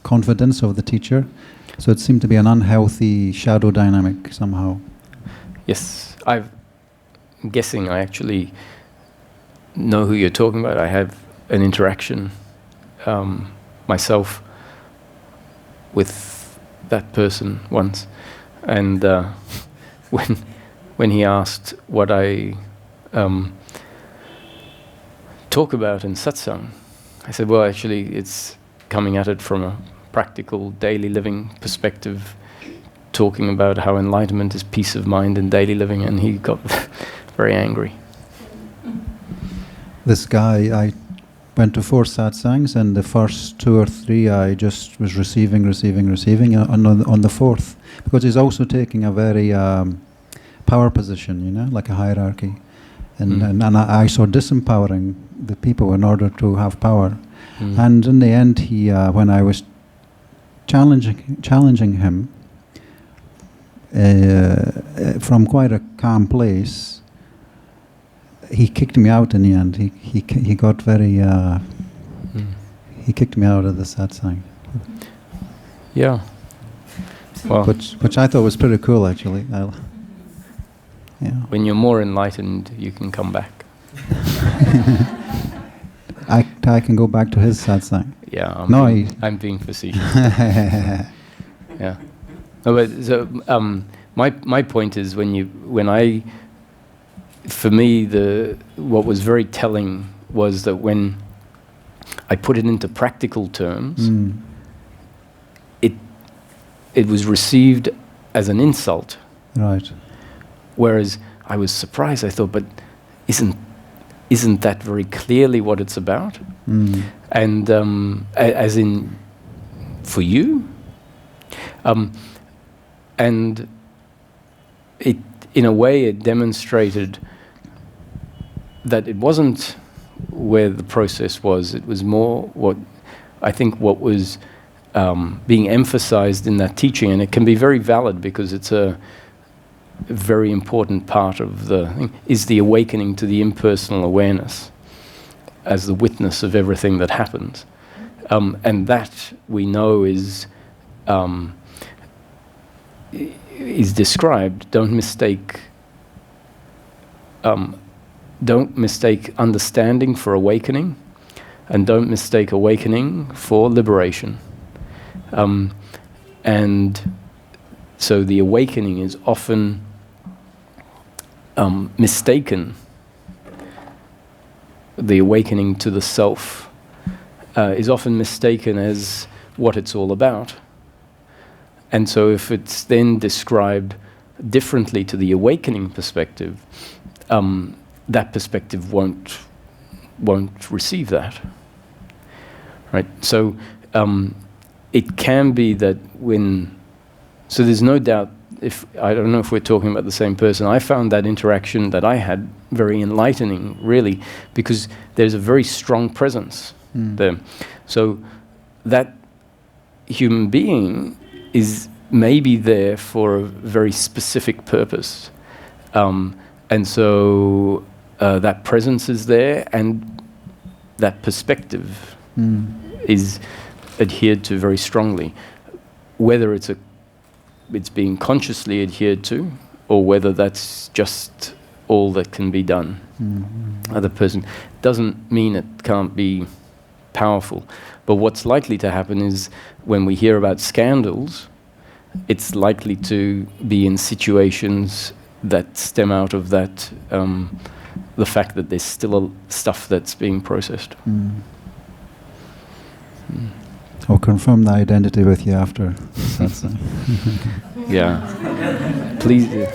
confidence of the teacher. So it seemed to be an unhealthy shadow dynamic somehow. Yes, I'm guessing I actually know who you're talking about. I have an interaction myself with that person once, and when he asked what I talk about in satsang, I said, well, actually it's coming at it from a practical daily living perspective, talking about how enlightenment is peace of mind in daily living, and he got very angry. This guy, I went to 4 satsangs, and the first 2 or 3 I just was receiving, on the 4th, because he's also taking a very power position, you know, like a hierarchy. And I saw disempowering the people in order to have power. And in the end, he, when I was challenging him from quite a calm place, he kicked me out in the end. He got very. He kicked me out of the satsang. Yeah. Well, which I thought was pretty cool, actually. Yeah. When you're more enlightened, you can come back. I can go back to his satsang. Yeah. I'm being facetious. Yeah. No, but so my point is for me what was very telling was that when I put it into practical terms, it was received as an insult. Right. Whereas I was surprised. I thought, but isn't that very clearly what it's about? And as in for you, and it, in a way, it demonstrated that it wasn't where the process was. It was more what was being emphasized in that teaching, and it can be very valid because it's a very important part of the thing, is the awakening to the impersonal awareness as the witness of everything that happens. And that we know is described. Don't mistake understanding for awakening, and don't mistake awakening for liberation. And so the awakening is often mistaken. The awakening to the self is often mistaken as what it's all about. And so if it's then described differently to the awakening perspective, that perspective won't receive that. Right? So it can be that so there's no doubt, I don't know if we're talking about the same person. I found that interaction that I had very enlightening, really, because there's a very strong presence there. So that human being is maybe there for a very specific purpose. And so that presence is there, and that perspective is adhered to very strongly. Whether it's being consciously adhered to, or whether that's just all that can be done. Other person doesn't mean it can't be powerful. But what's likely to happen is when we hear about scandals, it's likely to be in situations that stem out of that, the fact that there's still stuff that's being processed. I'll confirm the identity with you after. Yeah. Please.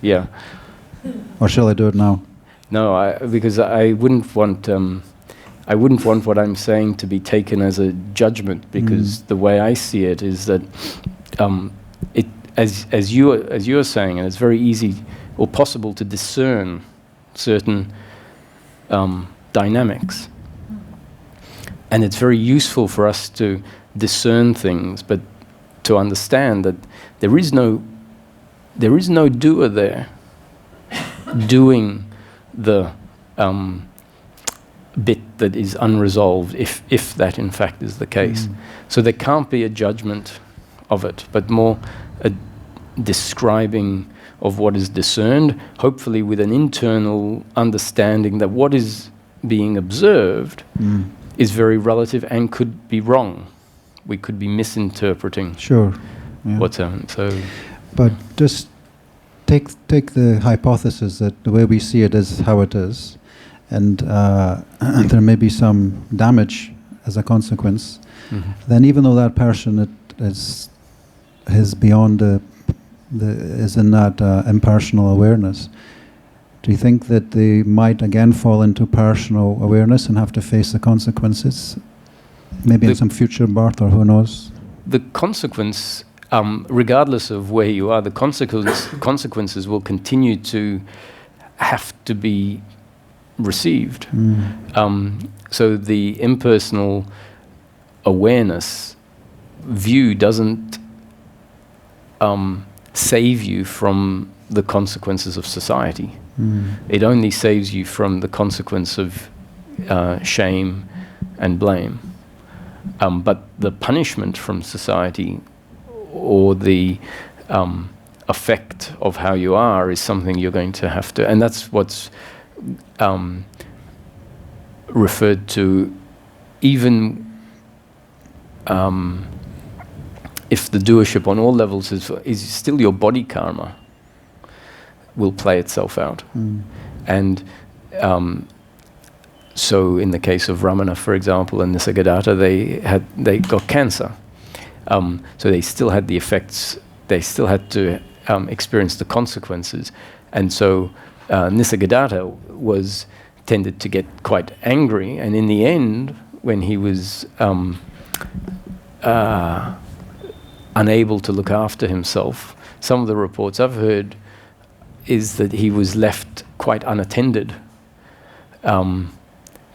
Yeah. Or shall I do it now? No, because I wouldn't want what I'm saying to be taken as a judgment, because the way I see it is that as you're saying, and it's very easy or possible to discern certain dynamics. And it's very useful for us to discern things, but to understand that there is no doer there doing the bit that is unresolved, if that in fact is the case. So there can't be a judgment of it, but more a describing of what is discerned, hopefully with an internal understanding that what is being observed is very relative and could be wrong. We could be misinterpreting what's happening. So, but just take the hypothesis that the way we see it is how it is, and there may be some damage as a consequence. Then, even though that person is beyond the is in that impersonal awareness. Do you think that they might again fall into personal awareness and have to face the consequences? Maybe in some future birth, or who knows? The consequence, regardless of where you are, the consequences will continue to have to be received. So the impersonal awareness view doesn't save you from the consequences of society. It only saves you from the consequence of shame and blame. But the punishment from society or the effect of how you are is something you're going to have to, and that's what's referred to, even if the doership on all levels is still your body karma will play itself out. And so in the case of Ramana, for example, and Nisargadatta, they got cancer. So they still had the effects, they still had to experience the consequences. And so Nisargadatta tended to get quite angry, and in the end, when he was unable to look after himself, some of the reports I've heard is that he was left quite unattended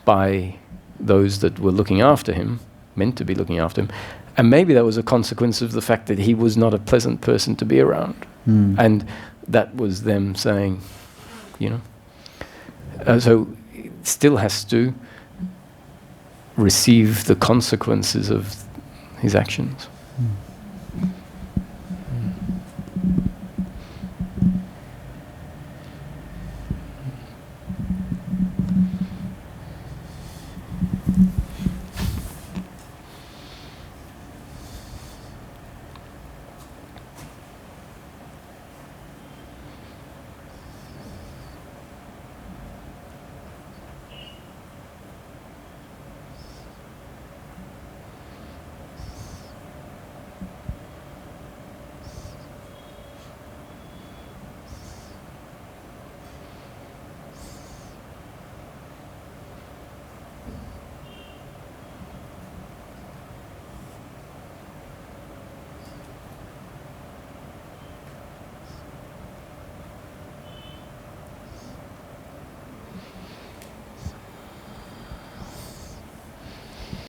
by those that were looking after him, meant to be looking after him. And maybe that was a consequence of the fact that he was not a pleasant person to be around. And that was them saying, so it still has to receive the consequences of his actions.